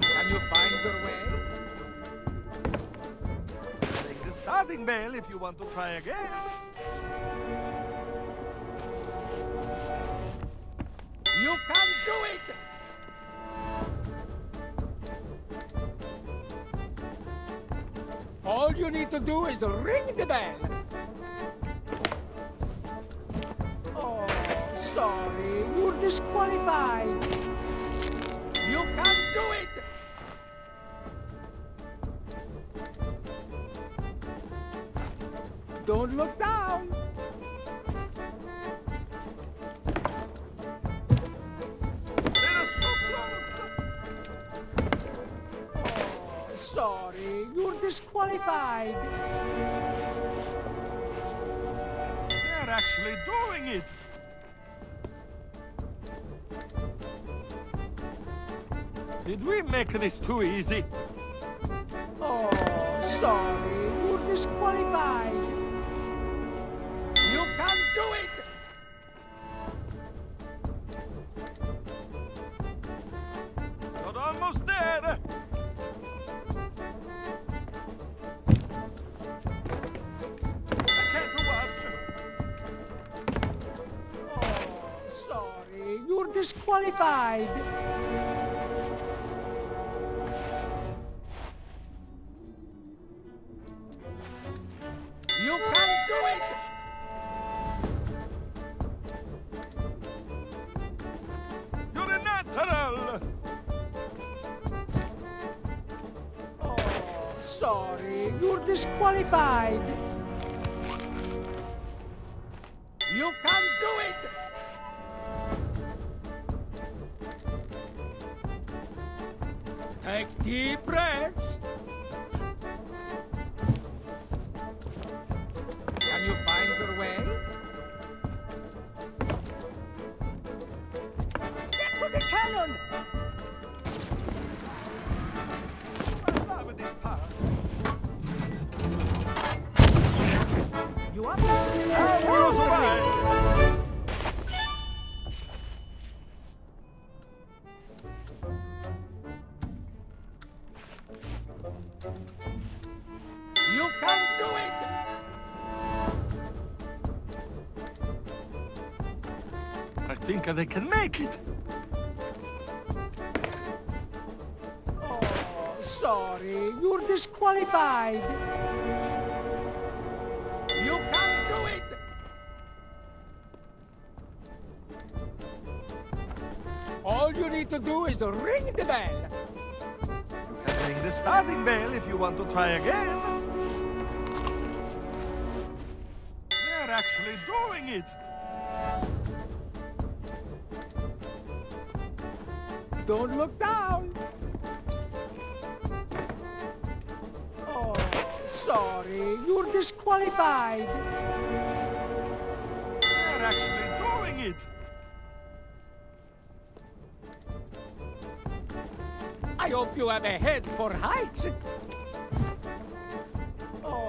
Can you find your way? Ring the starting bell if you want to try again. You can do it! All you need to do is ring the bell. Oh, sorry. You're disqualified. You can do Don't look down! Oh, sorry, you're disqualified. They're actually doing it! Did we make this too easy? Oh, sorry, you're disqualified. You can't do it! You're almost there! I can't watch! Oh, sorry, you're disqualified. You can't do it! You're a natural! Oh, sorry, you're disqualified. You can't do it! Take deep breaths. Can you find your way? Get to the cannon! You are You can't do it! I think they can make it! Oh, sorry, you're disqualified. You can't do it! All you need to do is ring the bell. You can ring the starting bell if you want to try again. They're actually doing it! Don't look down. Oh, sorry, you're disqualified. They're actually doing it! I hope you have a head for heights. Oh,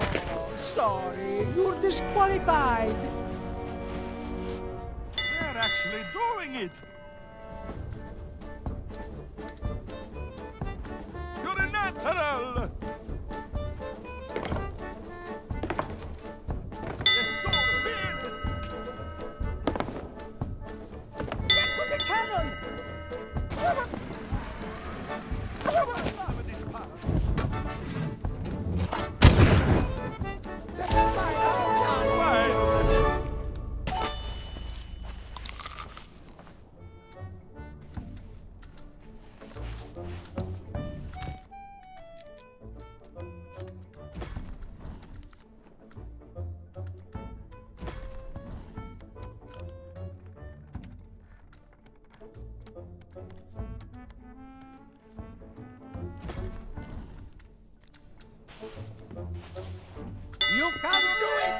sorry, you're disqualified. They're actually doing it! You're a natural! Get to the cannon! You can't do it!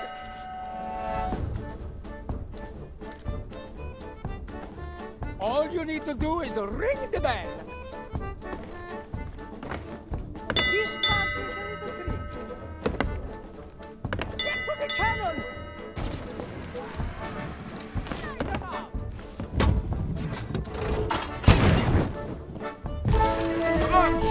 All you need to do is ring the bell. This part is a little tricky. Get to the cannon! Light them up! Launch!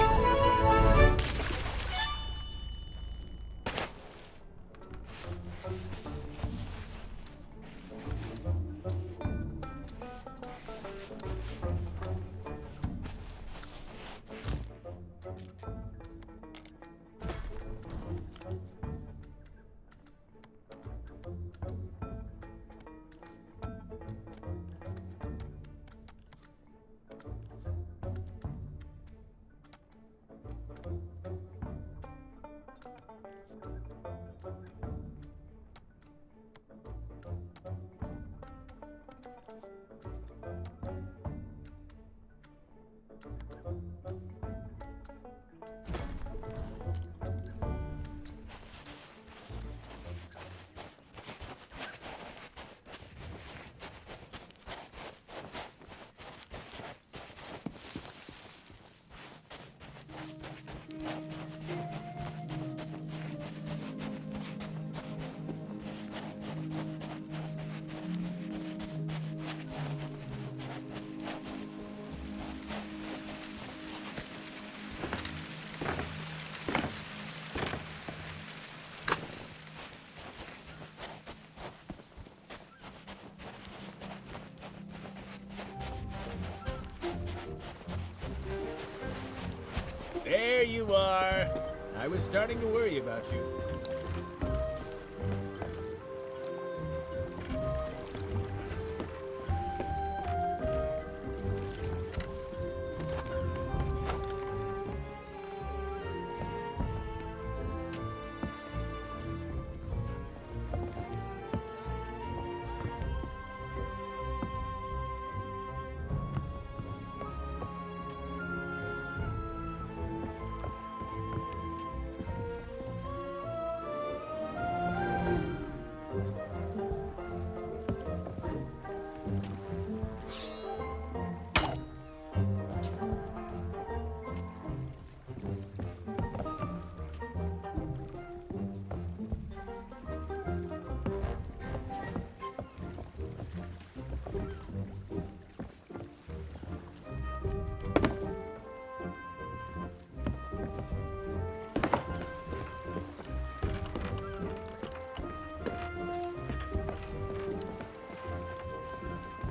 There you are. I was starting to worry about you.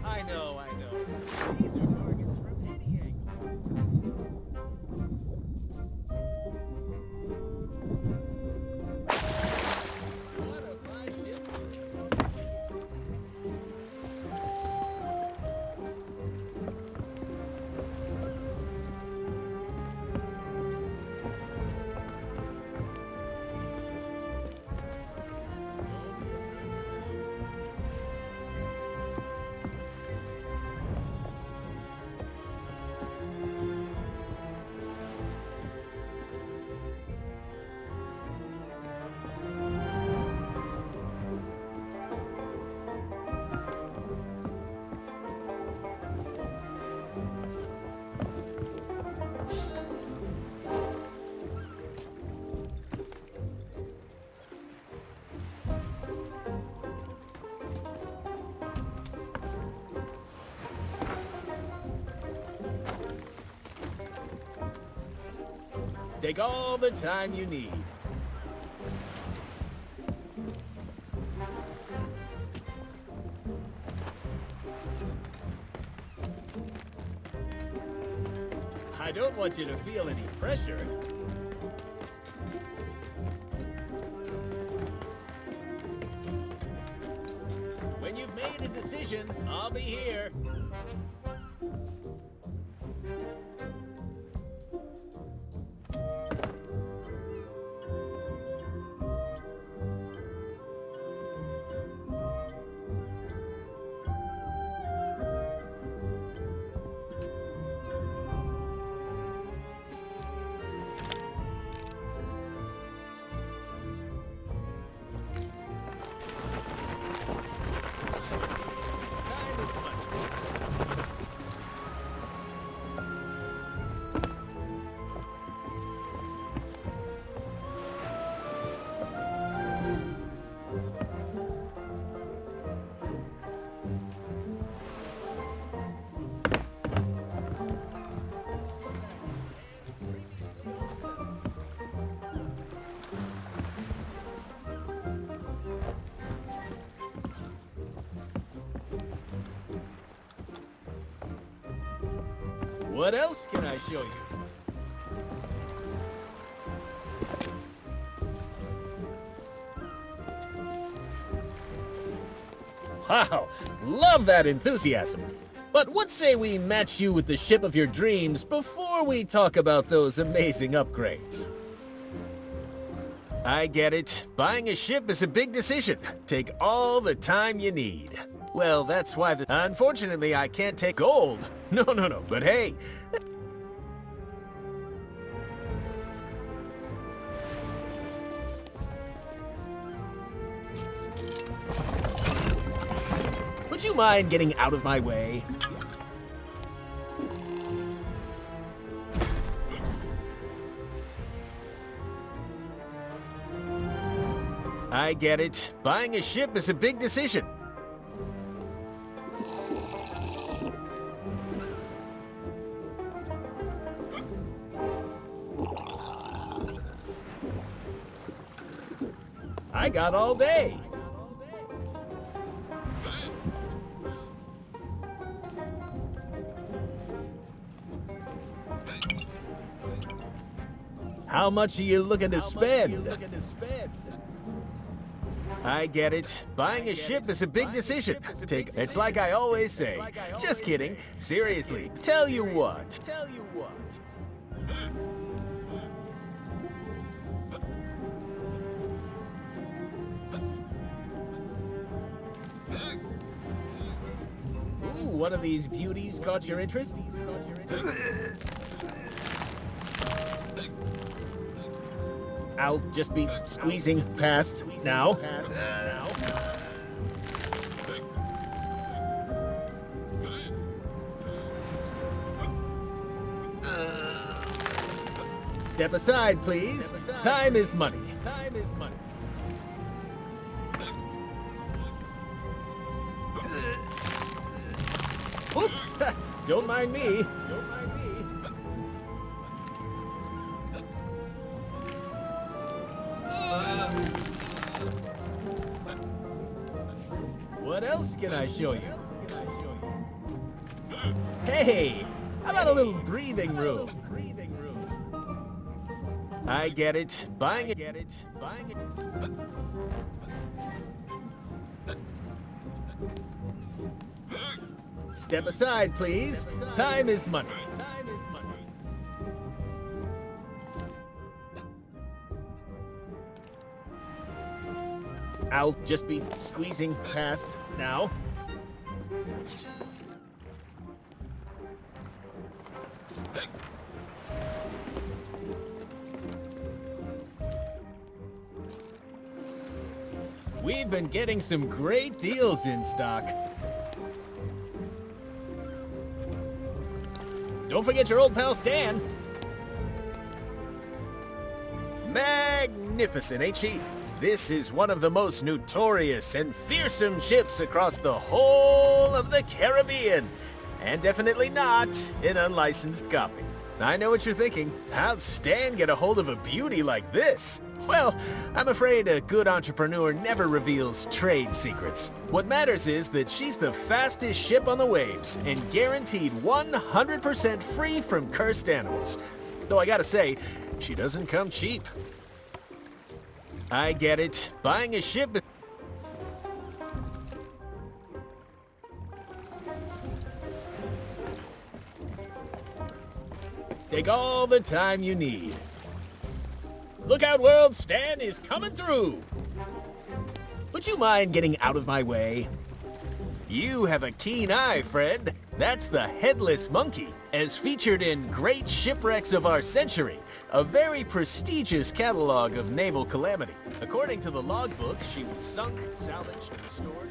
I know. These are targets from any angle. What a fine ship. Take all the time you need. I don't want you to feel any pressure. When you've made a decision, I'll be here. What else can I show you? Wow, love that enthusiasm. But what say we match you with the ship of your dreams before we talk about those amazing upgrades? I get it. Buying a ship is a big decision. Take all the time you need. Well, that's why unfortunately, I can't take gold. No, but hey. Would you mind getting out of my way? I get it. Buying a ship is a big decision. I got all day. How much are you looking to spend? I get it. Buying a ship is a big decision. It's like I always say. Just kidding. Seriously. Tell you what. Ooh, one of these beauties caught your interest? I'll just be squeezing past now. Step aside, please. Time is money. Oops! Don't mind me. What else can I show you? Hey! How about a little breathing room? I get it. Buying it. Step aside, please. Time is money. I'll just be squeezing past now. We've been getting some great deals in stock. Don't forget your old pal Stan. Magnificent, ain't she? This is one of the most notorious and fearsome ships across the whole of the Caribbean. And definitely not an unlicensed copy. I know what you're thinking. How'd Stan get a hold of a beauty like this? Well, I'm afraid a good entrepreneur never reveals trade secrets. What matters is that she's the fastest ship on the waves and guaranteed 100% free from cursed animals. Though I gotta say, she doesn't come cheap. I get it. Buying a ship is... Take all the time you need. Look out, world! Stan is coming through! Would you mind getting out of my way? You have a keen eye, friend. That's the Headless Monkey, as featured in Great Shipwrecks of Our Century, a very prestigious catalog of naval calamity. According to the logbook, she was sunk, salvaged, restored...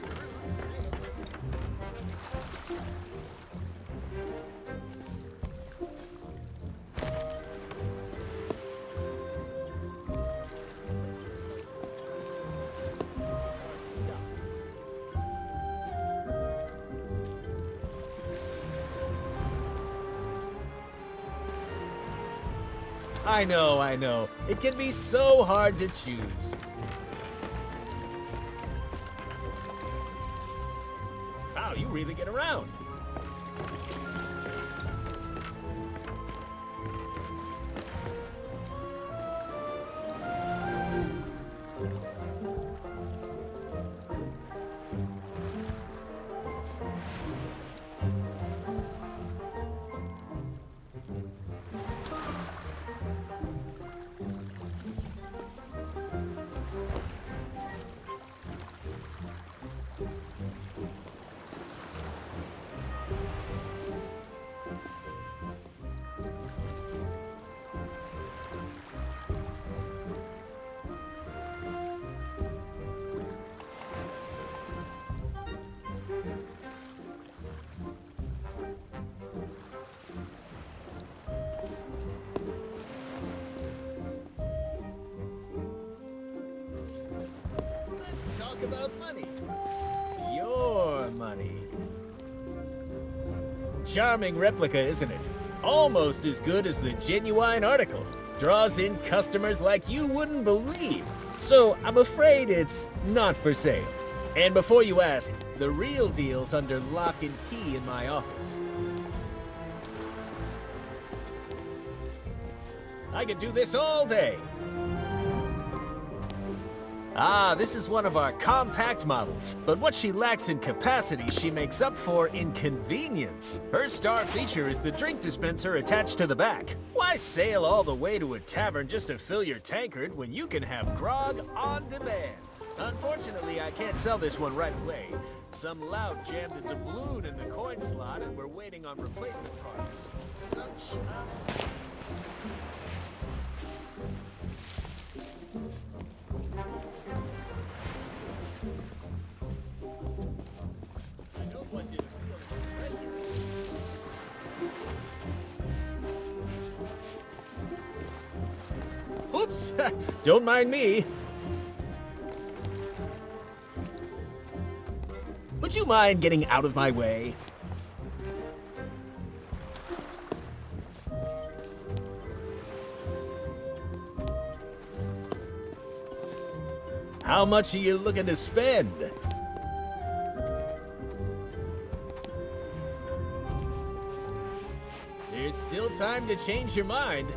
I know. It can be so hard to choose. Wow, you really get around. talk about money. Your money. Charming replica, isn't it? Almost as good as the genuine article. Draws in customers like you wouldn't believe. So I'm afraid it's not for sale. And before you ask, the real deal's under lock and key in my office. I could do this all day. Ah, this is one of our compact models, but what she lacks in capacity, she makes up for in convenience. Her star feature is the drink dispenser attached to the back. Why sail all the way to a tavern just to fill your tankard when you can have grog on demand? Unfortunately, I can't sell this one right away. Some lout jammed a doubloon in the coin slot and we're waiting on replacement parts. Such a... Oops! Don't mind me. Would you mind getting out of my way? How much are you looking to spend? There's still time to change your mind.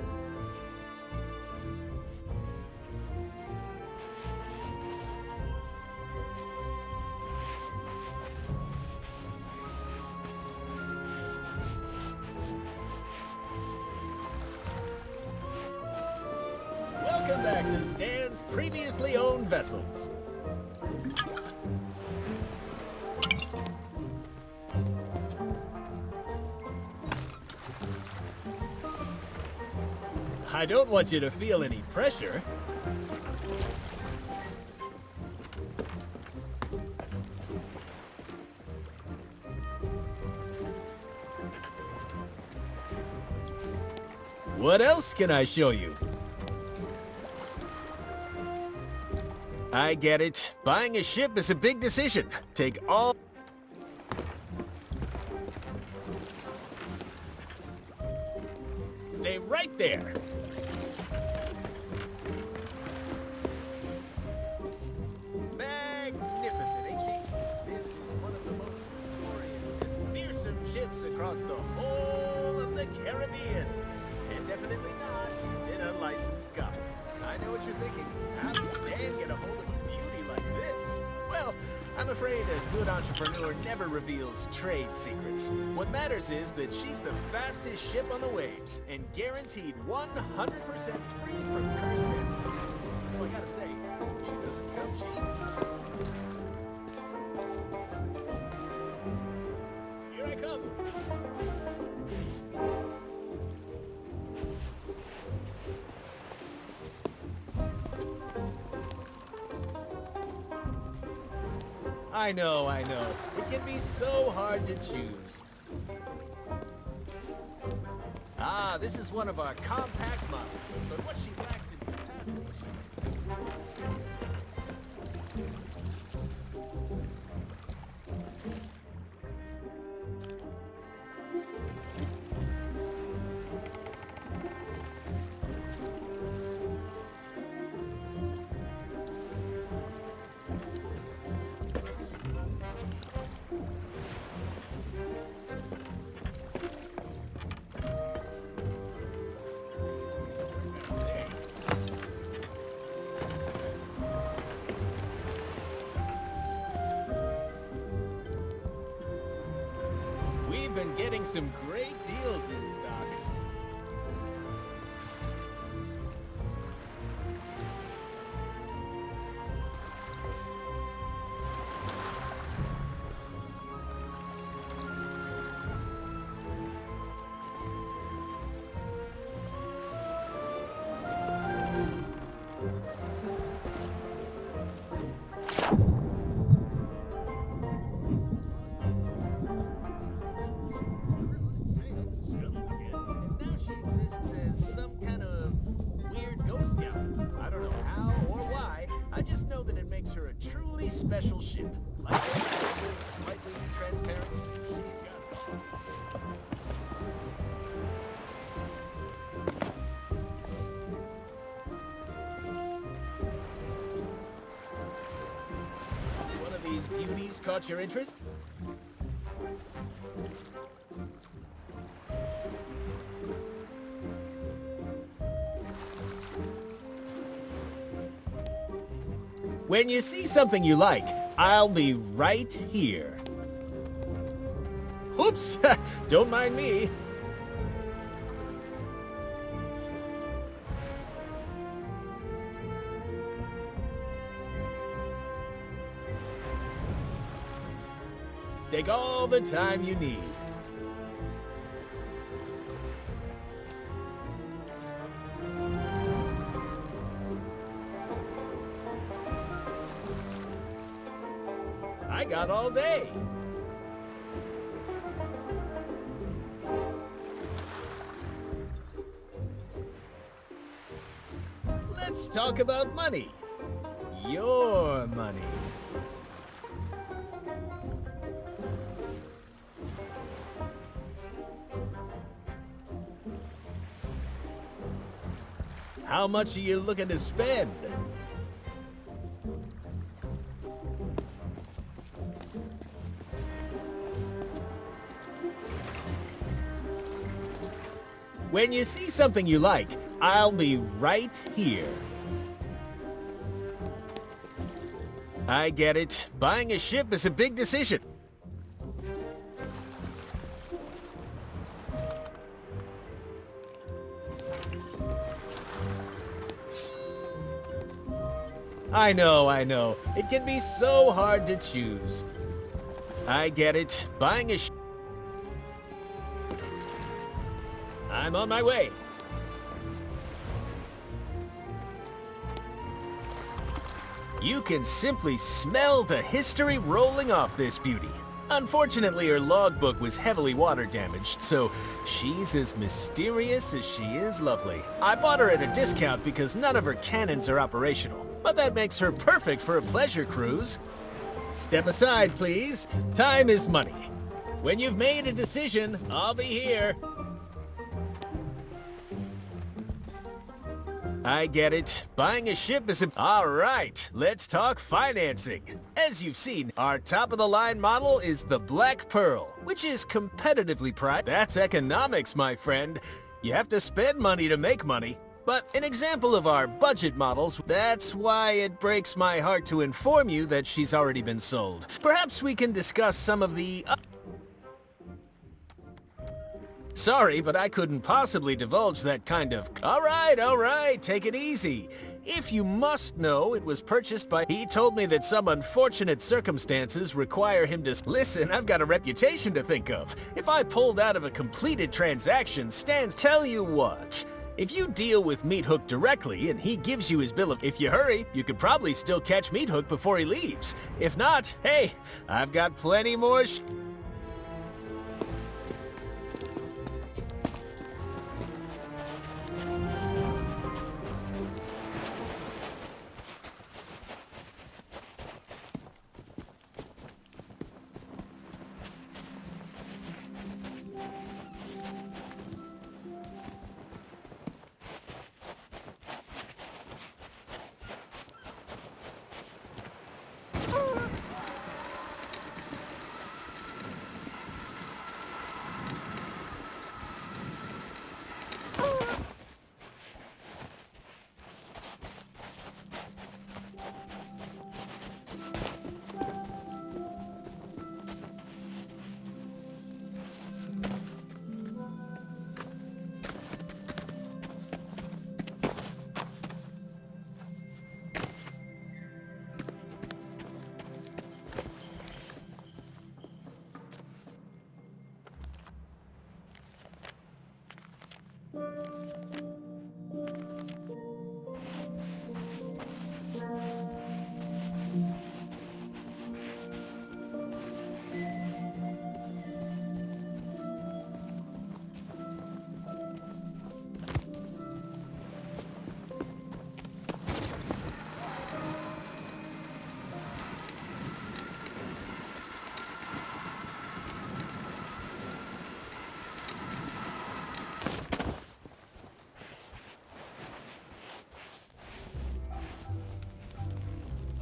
Welcome back to Stan's previously owned vessels. I don't want you to feel any pressure. What else can I show you? I get it. Buying a ship is a big decision. Take all... Stay right there. Magnificent, ain't she? This is one of the most notorious and fearsome ships across the whole of the Caribbean. And definitely not in a licensed dock. I know what you're thinking. How does Stan get a hold of a beauty like this? Well, I'm afraid a good entrepreneur never reveals trade secrets. What matters is that she's the fastest ship on the waves and guaranteed 100% free from curse damage. Well, I gotta say, she doesn't come cheap. Here I come. I know. It can be so hard to choose. Ah, this is one of our compact models, but what she lacks in capacity... We've been getting some great deals in stock. special ship. Like this, slightly transparent. She's got it all. One of these beauties caught your interest? When you see something you like, I'll be right here. Oops! Don't mind me. Take all the time you need. I got all day. Let's talk about money. Your money. How much are you looking to spend? When you see something you like, I'll be right here. I get it. Buying a ship is a big decision. I know. It can be so hard to choose. I get it. Buying a ship. I'm on my way. You can simply smell the history rolling off this beauty. Unfortunately, her logbook was heavily water damaged, so she's as mysterious as she is lovely. I bought her at a discount because none of her cannons are operational, but that makes her perfect for a pleasure cruise. Step aside, please. Time is money. When you've made a decision, I'll be here. I get it. Buying a ship is a... All right, let's talk financing. As you've seen, our top-of-the-line model is the Black Pearl, which is competitively priced. That's economics, my friend. You have to spend money to make money. But an example of our budget models, that's why it breaks my heart to inform you that she's already been sold. Perhaps we can discuss some of the... Sorry, but I couldn't possibly divulge that kind of... All right, take it easy. If you must know, it was purchased by... He told me that some unfortunate circumstances require him to... Listen, I've got a reputation to think of. If I pulled out of a completed transaction, tell you what. If you deal with Meat Hook directly and he gives you his bill of... If you hurry, you could probably still catch Meat Hook before he leaves. If not, hey, I've got plenty more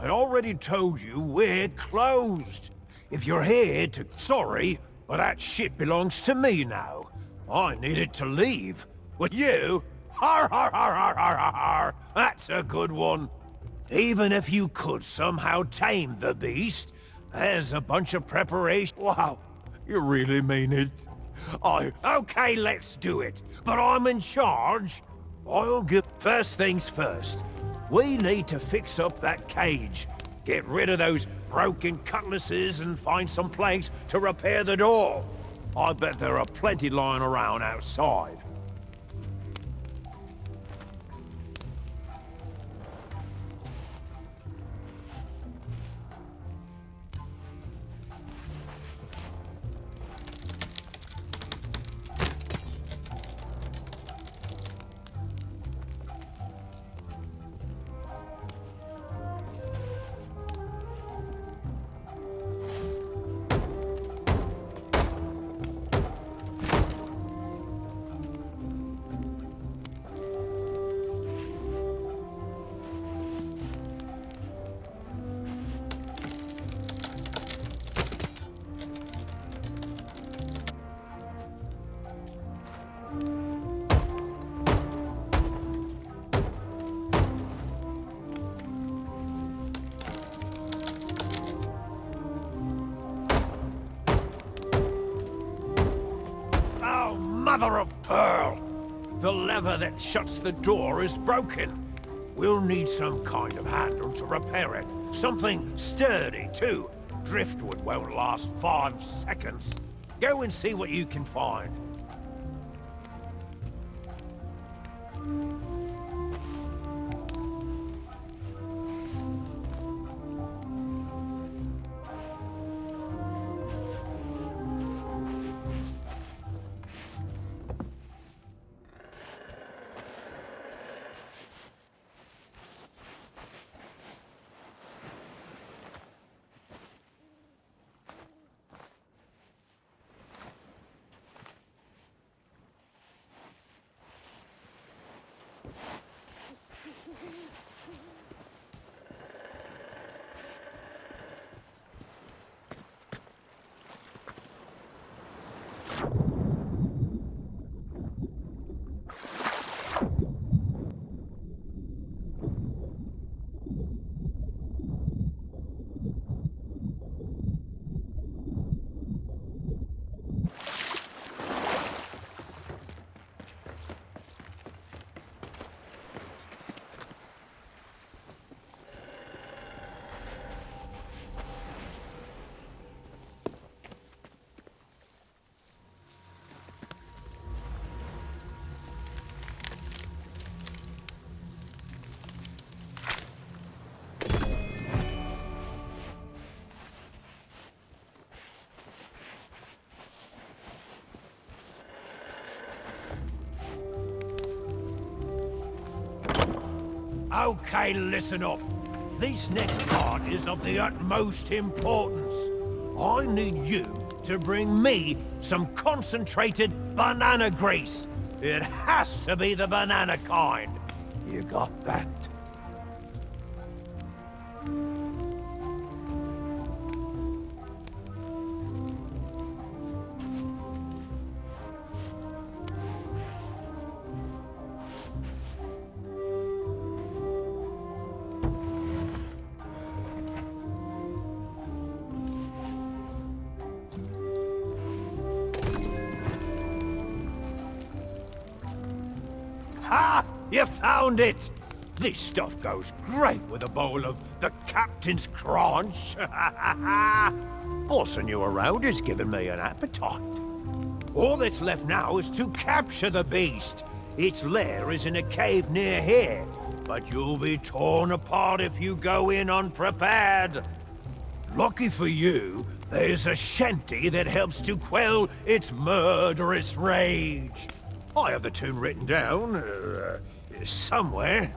I already told you we're closed. If you're here to... Sorry, but that ship belongs to me now. I needed to leave. With you? Har har har har har har har! That's a good one. Even if you could somehow tame the beast, there's a bunch of preparation. Wow, you really mean it? Okay, let's do it. But I'm in charge. I'll get... First things first. We need to fix up that cage. Get rid of those broken cutlasses and find some place to repair the door. I bet there are plenty lying around outside. Mother of pearl! The lever that shuts the door is broken. We'll need some kind of handle to repair it. Something sturdy, too. Driftwood won't last 5 seconds. Go and see what you can find. Okay, listen up. This next part is of the utmost importance. I need you to bring me some concentrated banana grease. It has to be the banana kind. You got that? Ha! You found it! This stuff goes great with a bowl of the captain's crunch. Bossing you around is giving me an appetite. All that's left now is to capture the beast. Its lair is in a cave near here, but you'll be torn apart if you go in unprepared. Lucky for you, there's a shanty that helps to quell its murderous rage. I have the tune written down, somewhere.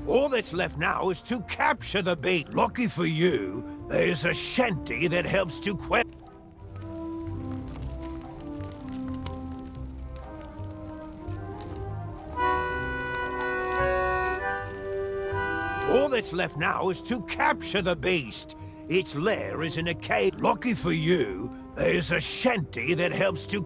All that's left now is to capture the beast. Lucky for you, there's a shanty that helps to quell... All that's left now is to capture the beast. Its lair is in a cave. Lucky for you, there's a shanty that helps to...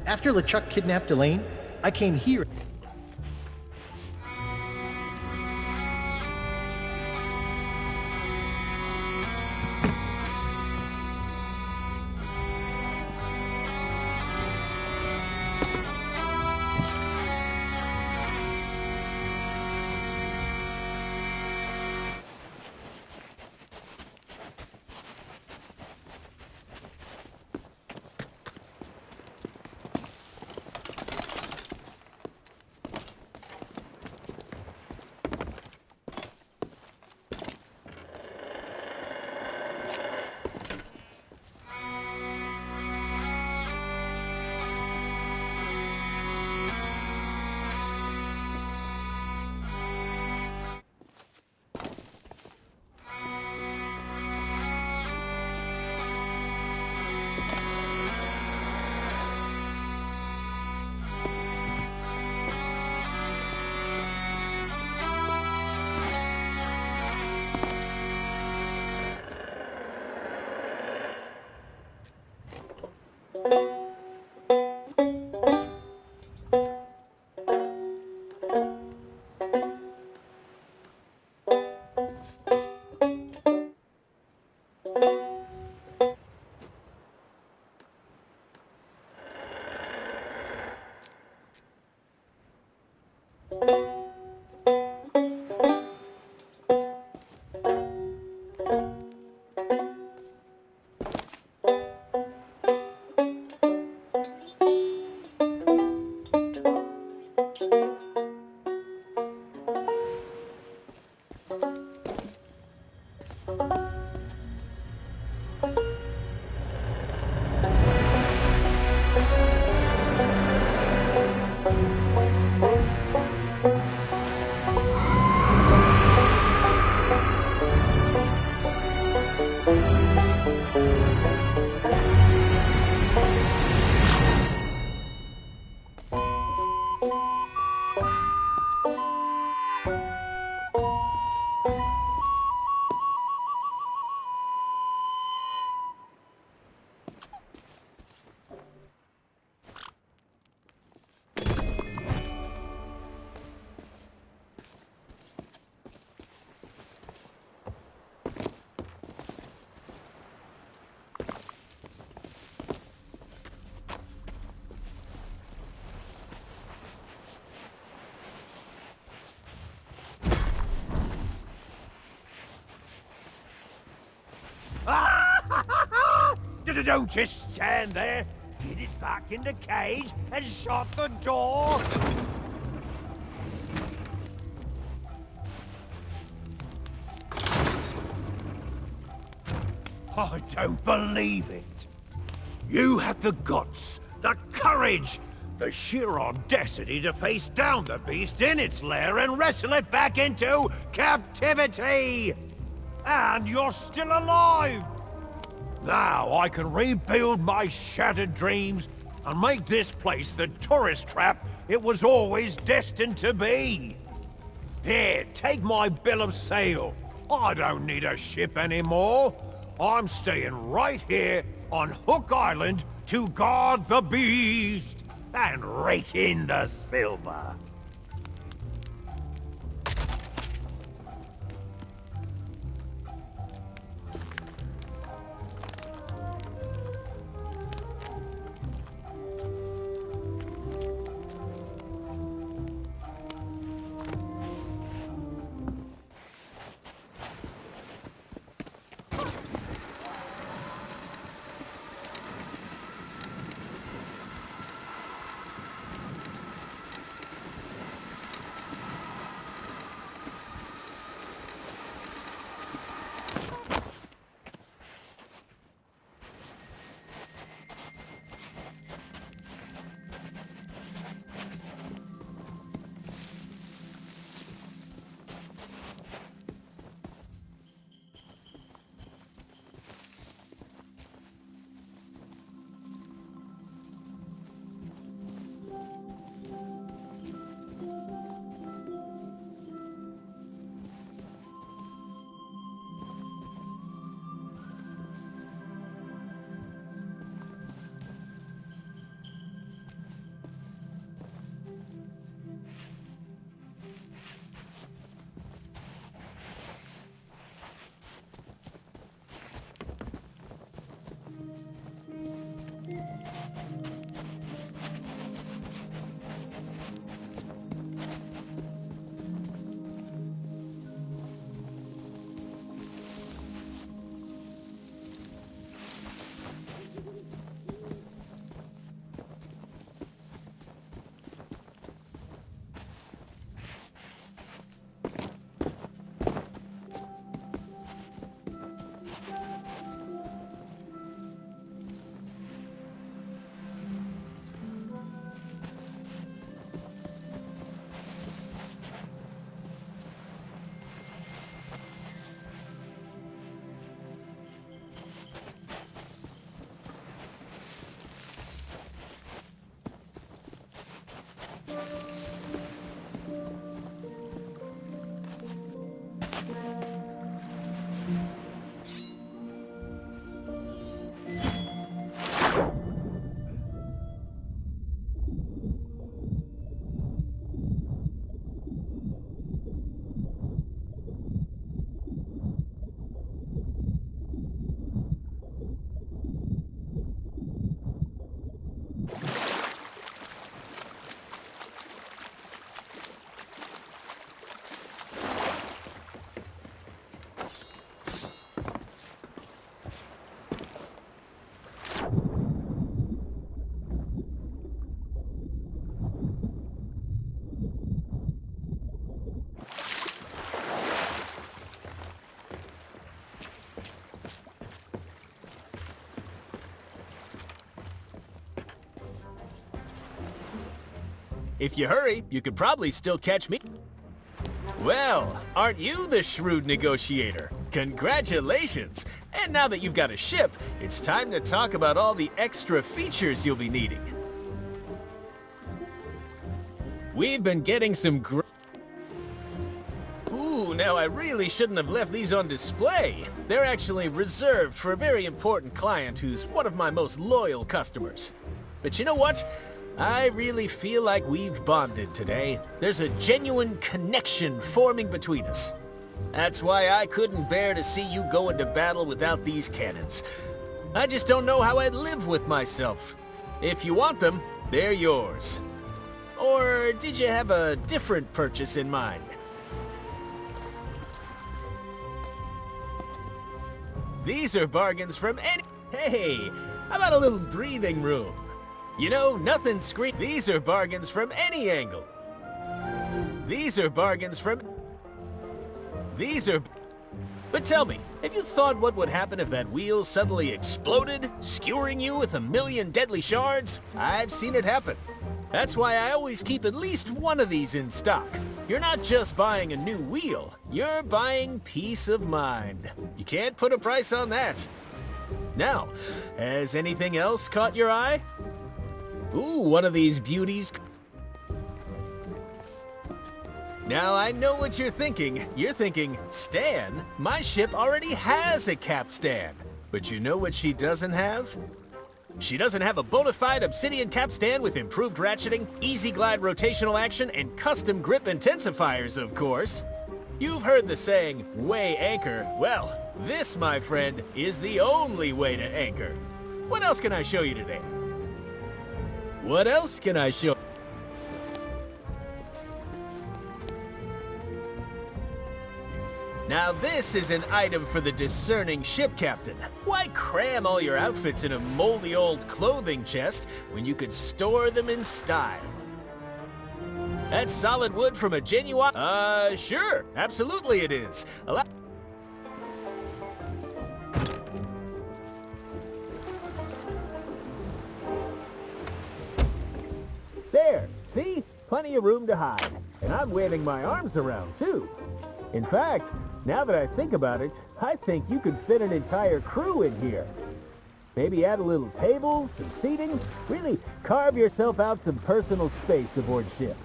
After LeChuck kidnapped Elaine, I came here. Don't just stand there. Get it back in the cage and shut the door. I don't believe it. You had the guts, the courage, the sheer audacity to face down the beast in its lair and wrestle it back into captivity. And you're still alive. Now I can rebuild my shattered dreams and make this place the tourist trap it was always destined to be. Here, take my bill of sale. I don't need a ship anymore. I'm staying right here on Hook Island to guard the beast and rake in the silver. If you hurry, you could probably still catch me. Well, aren't you the shrewd negotiator? Congratulations! And now that you've got a ship, it's time to talk about all the extra features you'll be needing. We've been getting some Ooh, now I really shouldn't have left these on display. They're actually reserved for a very important client who's one of my most loyal customers. But you know what? I really feel like we've bonded today. There's a genuine connection forming between us. That's why I couldn't bear to see you go into battle without these cannons. I just don't know how I'd live with myself. If you want them, they're yours. Or did you have a different purchase in mind? These are bargains from any... Hey, how about a little breathing room? You know, nothing screams. These are bargains from any angle. These are bargains from... These are... But tell me, have you thought what would happen if that wheel suddenly exploded, skewering you with 1,000,000 deadly shards? I've seen it happen. That's why I always keep at least one of these in stock. You're not just buying a new wheel, you're buying peace of mind. You can't put a price on that. Now, has anything else caught your eye? Ooh, one of these beauties. Now, I know what you're thinking. You're thinking, Stan, my ship already has a capstan. But you know what she doesn't have? She doesn't have a bona fide obsidian capstan with improved ratcheting, easy glide rotational action, and custom grip intensifiers, of course. You've heard the saying, weigh anchor. Well, this, my friend, is the only way to anchor. What else can I show you today? What else can I show? Now this is an item for the discerning ship captain. Why cram all your outfits in a moldy old clothing chest when you could store them in style? That's solid wood from a genuine... sure, absolutely it is. There, see? Plenty of room to hide. And I'm waving my arms around, too. In fact, now that I think about it, I think you could fit an entire crew in here. Maybe add a little table, some seating, really carve yourself out some personal space aboard ship.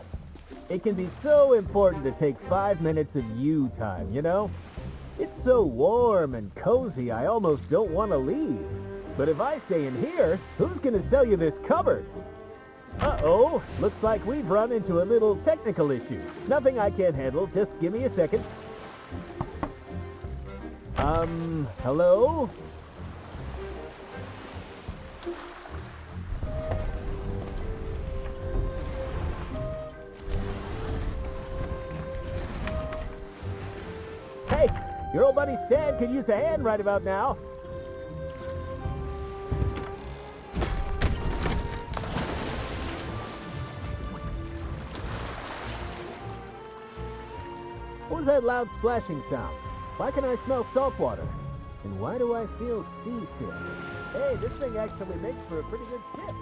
It can be so important to take 5 minutes of you time, you know? It's so warm and cozy, I almost don't want to leave. But if I stay in here, who's going to sell you this cupboard? Uh-oh, looks like we've run into a little technical issue. Nothing I can't handle, just give me a second. Hello? Hey, your old buddy Stan could use a hand right about now. What was that loud splashing sound? Why can I smell salt water? And why do I feel seasick? Hey, this thing actually makes for a pretty good ship.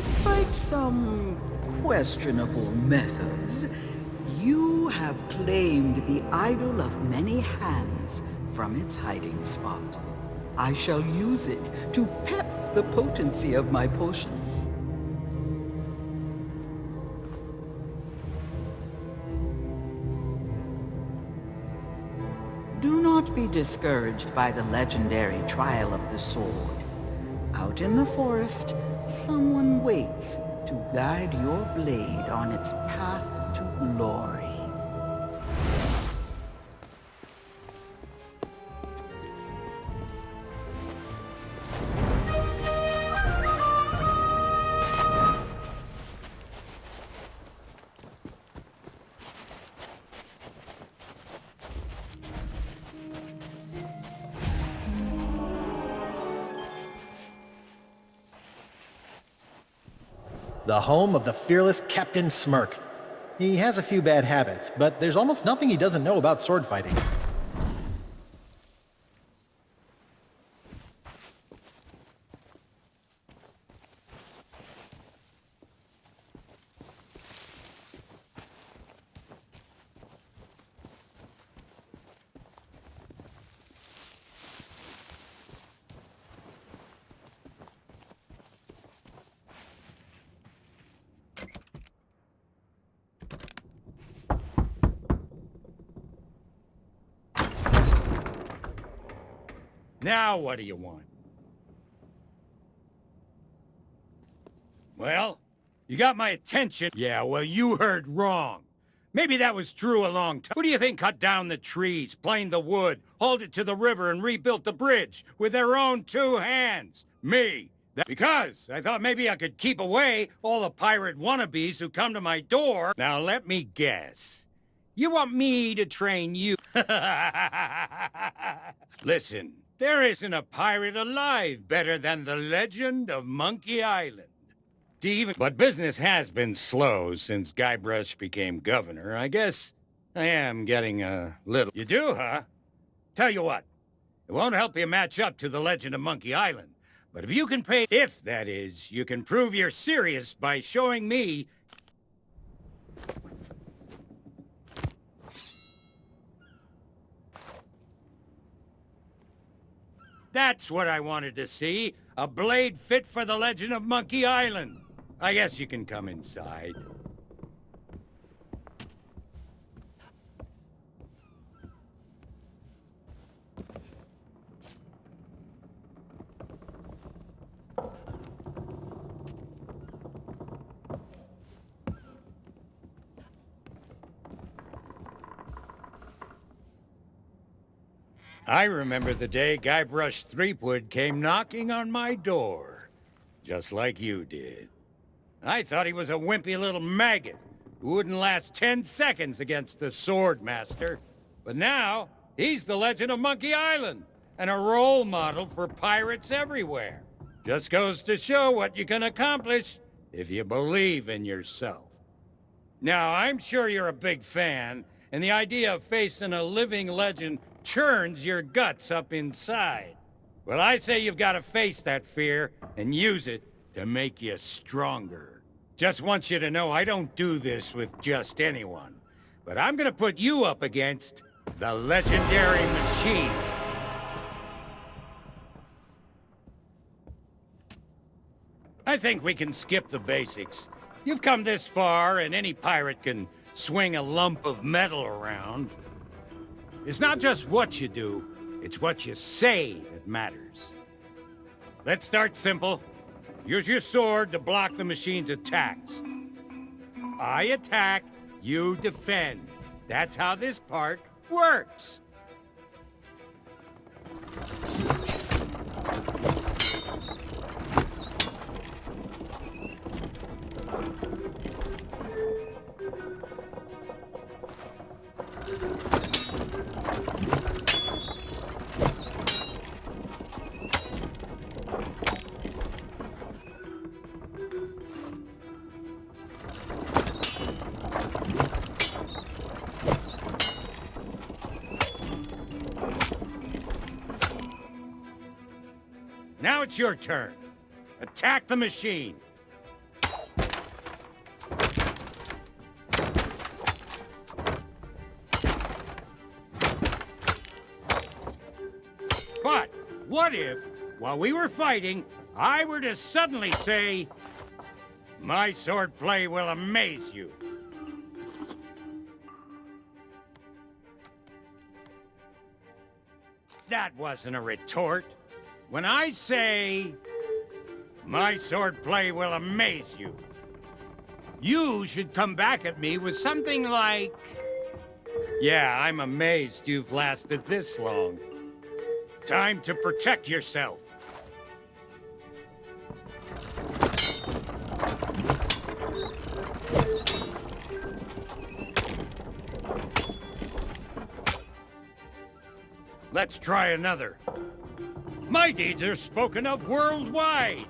Despite some questionable methods, you have claimed the idol of many hands from its hiding spot. I shall use it to pep the potency of my potion. Do not be discouraged by the legendary trial of the sword. Out in the forest, someone waits to guide your blade on its path to glory. The home of the fearless Captain Smirk. He has a few bad habits, but there's almost nothing he doesn't know about sword fighting. Now what do you want? Well, you got my attention. Yeah, well, you heard wrong. Maybe that was true a long time. Who do you think cut down the trees, planed the wood, hauled it to the river, and rebuilt the bridge with their own 2 hands? Me. Because I thought maybe I could keep away all the pirate wannabes who come to my door. Now let me guess. You want me to train you? Listen. There isn't a pirate alive better than the legend of Monkey Island. But business has been slow since Guybrush became governor. I guess I am getting a little... You do, huh? Tell you what, it won't help you match up to the legend of Monkey Island. But if you can pay... If, that is, you can prove you're serious by showing me... That's what I wanted to see. A blade fit for the legend of Monkey Island. I guess you can come inside. I remember the day Guybrush Threepwood came knocking on my door. Just like you did. I thought he was a wimpy little maggot who wouldn't last 10 seconds against the Sword Master. But now, he's the legend of Monkey Island, and a role model for pirates everywhere. Just goes to show what you can accomplish if you believe in yourself. Now, I'm sure you're a big fan, and the idea of facing a living legend churns your guts up inside. Well, I say you've got to face that fear and use it to make you stronger. Just want you to know I don't do this with just anyone, but I'm gonna put you up against the legendary machine. I think we can skip the basics. You've come this far, and any pirate can swing a lump of metal around. It's not just what you do, it's what you say that matters. Let's start simple. Use your sword to block the machine's attacks. I attack, you defend. That's how this part works. Now it's your turn. Attack the machine. What if, while we were fighting, I were to suddenly say, "My swordplay will amaze you"? That wasn't a retort. When I say, "My swordplay will amaze you," you should come back at me with something like, "Yeah, I'm amazed you've lasted this long. Time to protect yourself." Let's try another. My deeds are spoken of worldwide.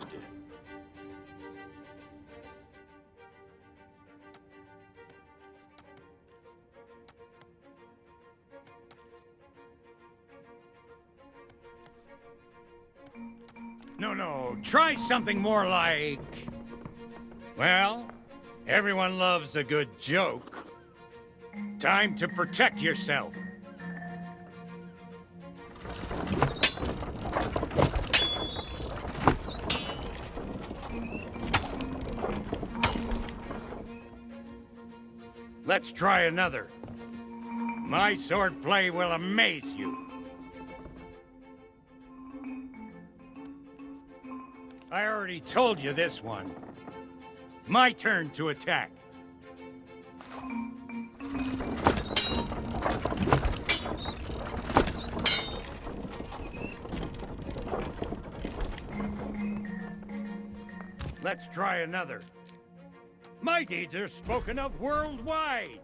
No, try something more like... Well, everyone loves a good joke. Time to protect yourself. Let's try another. My swordplay will amaze you. I already told you this one. My turn to attack. Let's try another. My deeds are spoken of worldwide.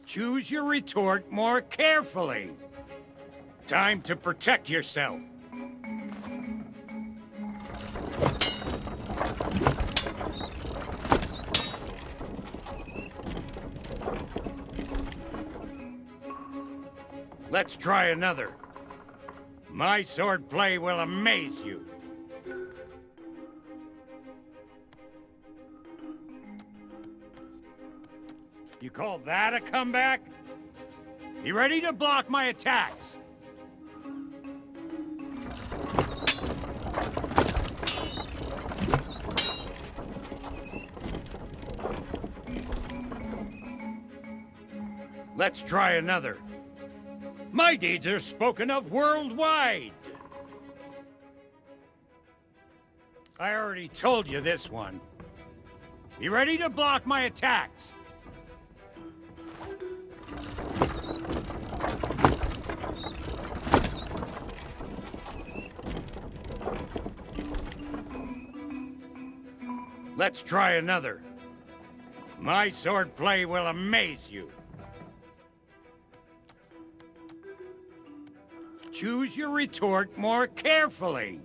Choose your retort more carefully. Time to protect yourself. Let's try another. My swordplay will amaze you. You call that a comeback? Be ready to block my attacks. Let's try another. My deeds are spoken of worldwide. I already told you this one. Be ready to block my attacks. Let's try another. My swordplay will amaze you. Choose your retort more carefully.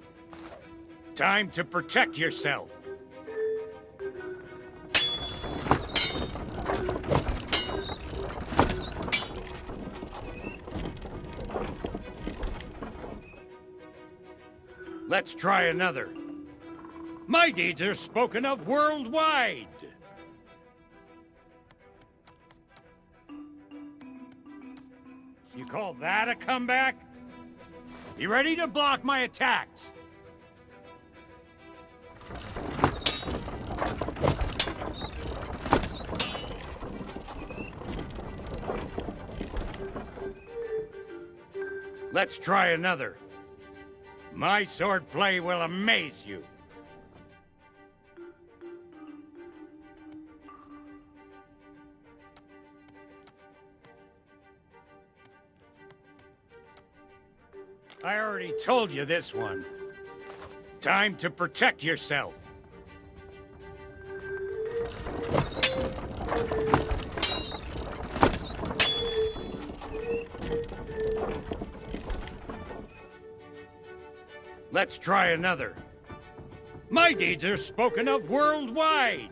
Time to protect yourself. Let's try another. My deeds are spoken of worldwide. You call that a comeback? Be ready to block my attacks. Let's try another. My swordplay will amaze you. I already told you this one. Time to protect yourself. Let's try another. My deeds are spoken of worldwide.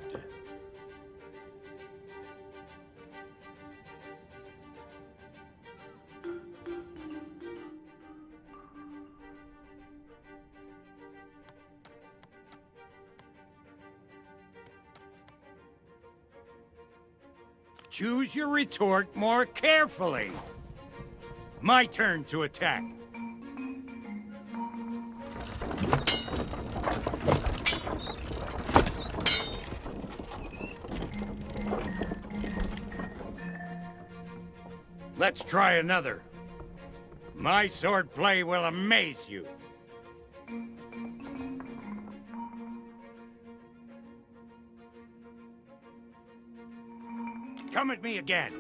Choose your retort more carefully. My turn to attack. Let's try another. My swordplay will amaze you. Come at me again.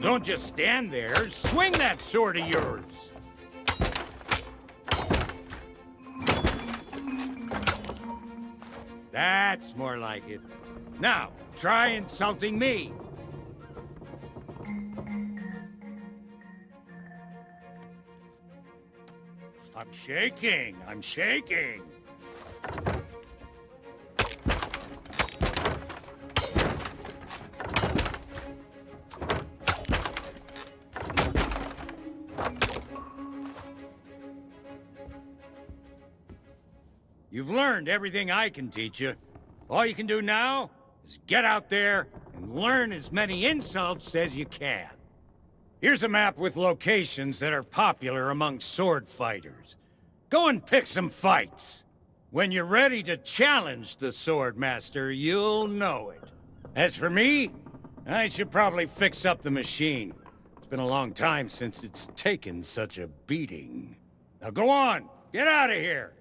Don't just stand there. Swing that sword of yours. That's more like it. Now, try insulting me. I'm shaking. I'm shaking. You've learned everything I can teach you. All you can do now is get out there and learn as many insults as you can. Here's a map with locations that are popular among sword fighters. Go and pick some fights. When you're ready to challenge the sword master, you'll know it. As for me, I should probably fix up the machine. It's been a long time since it's taken such a beating. Now go on, get out of here!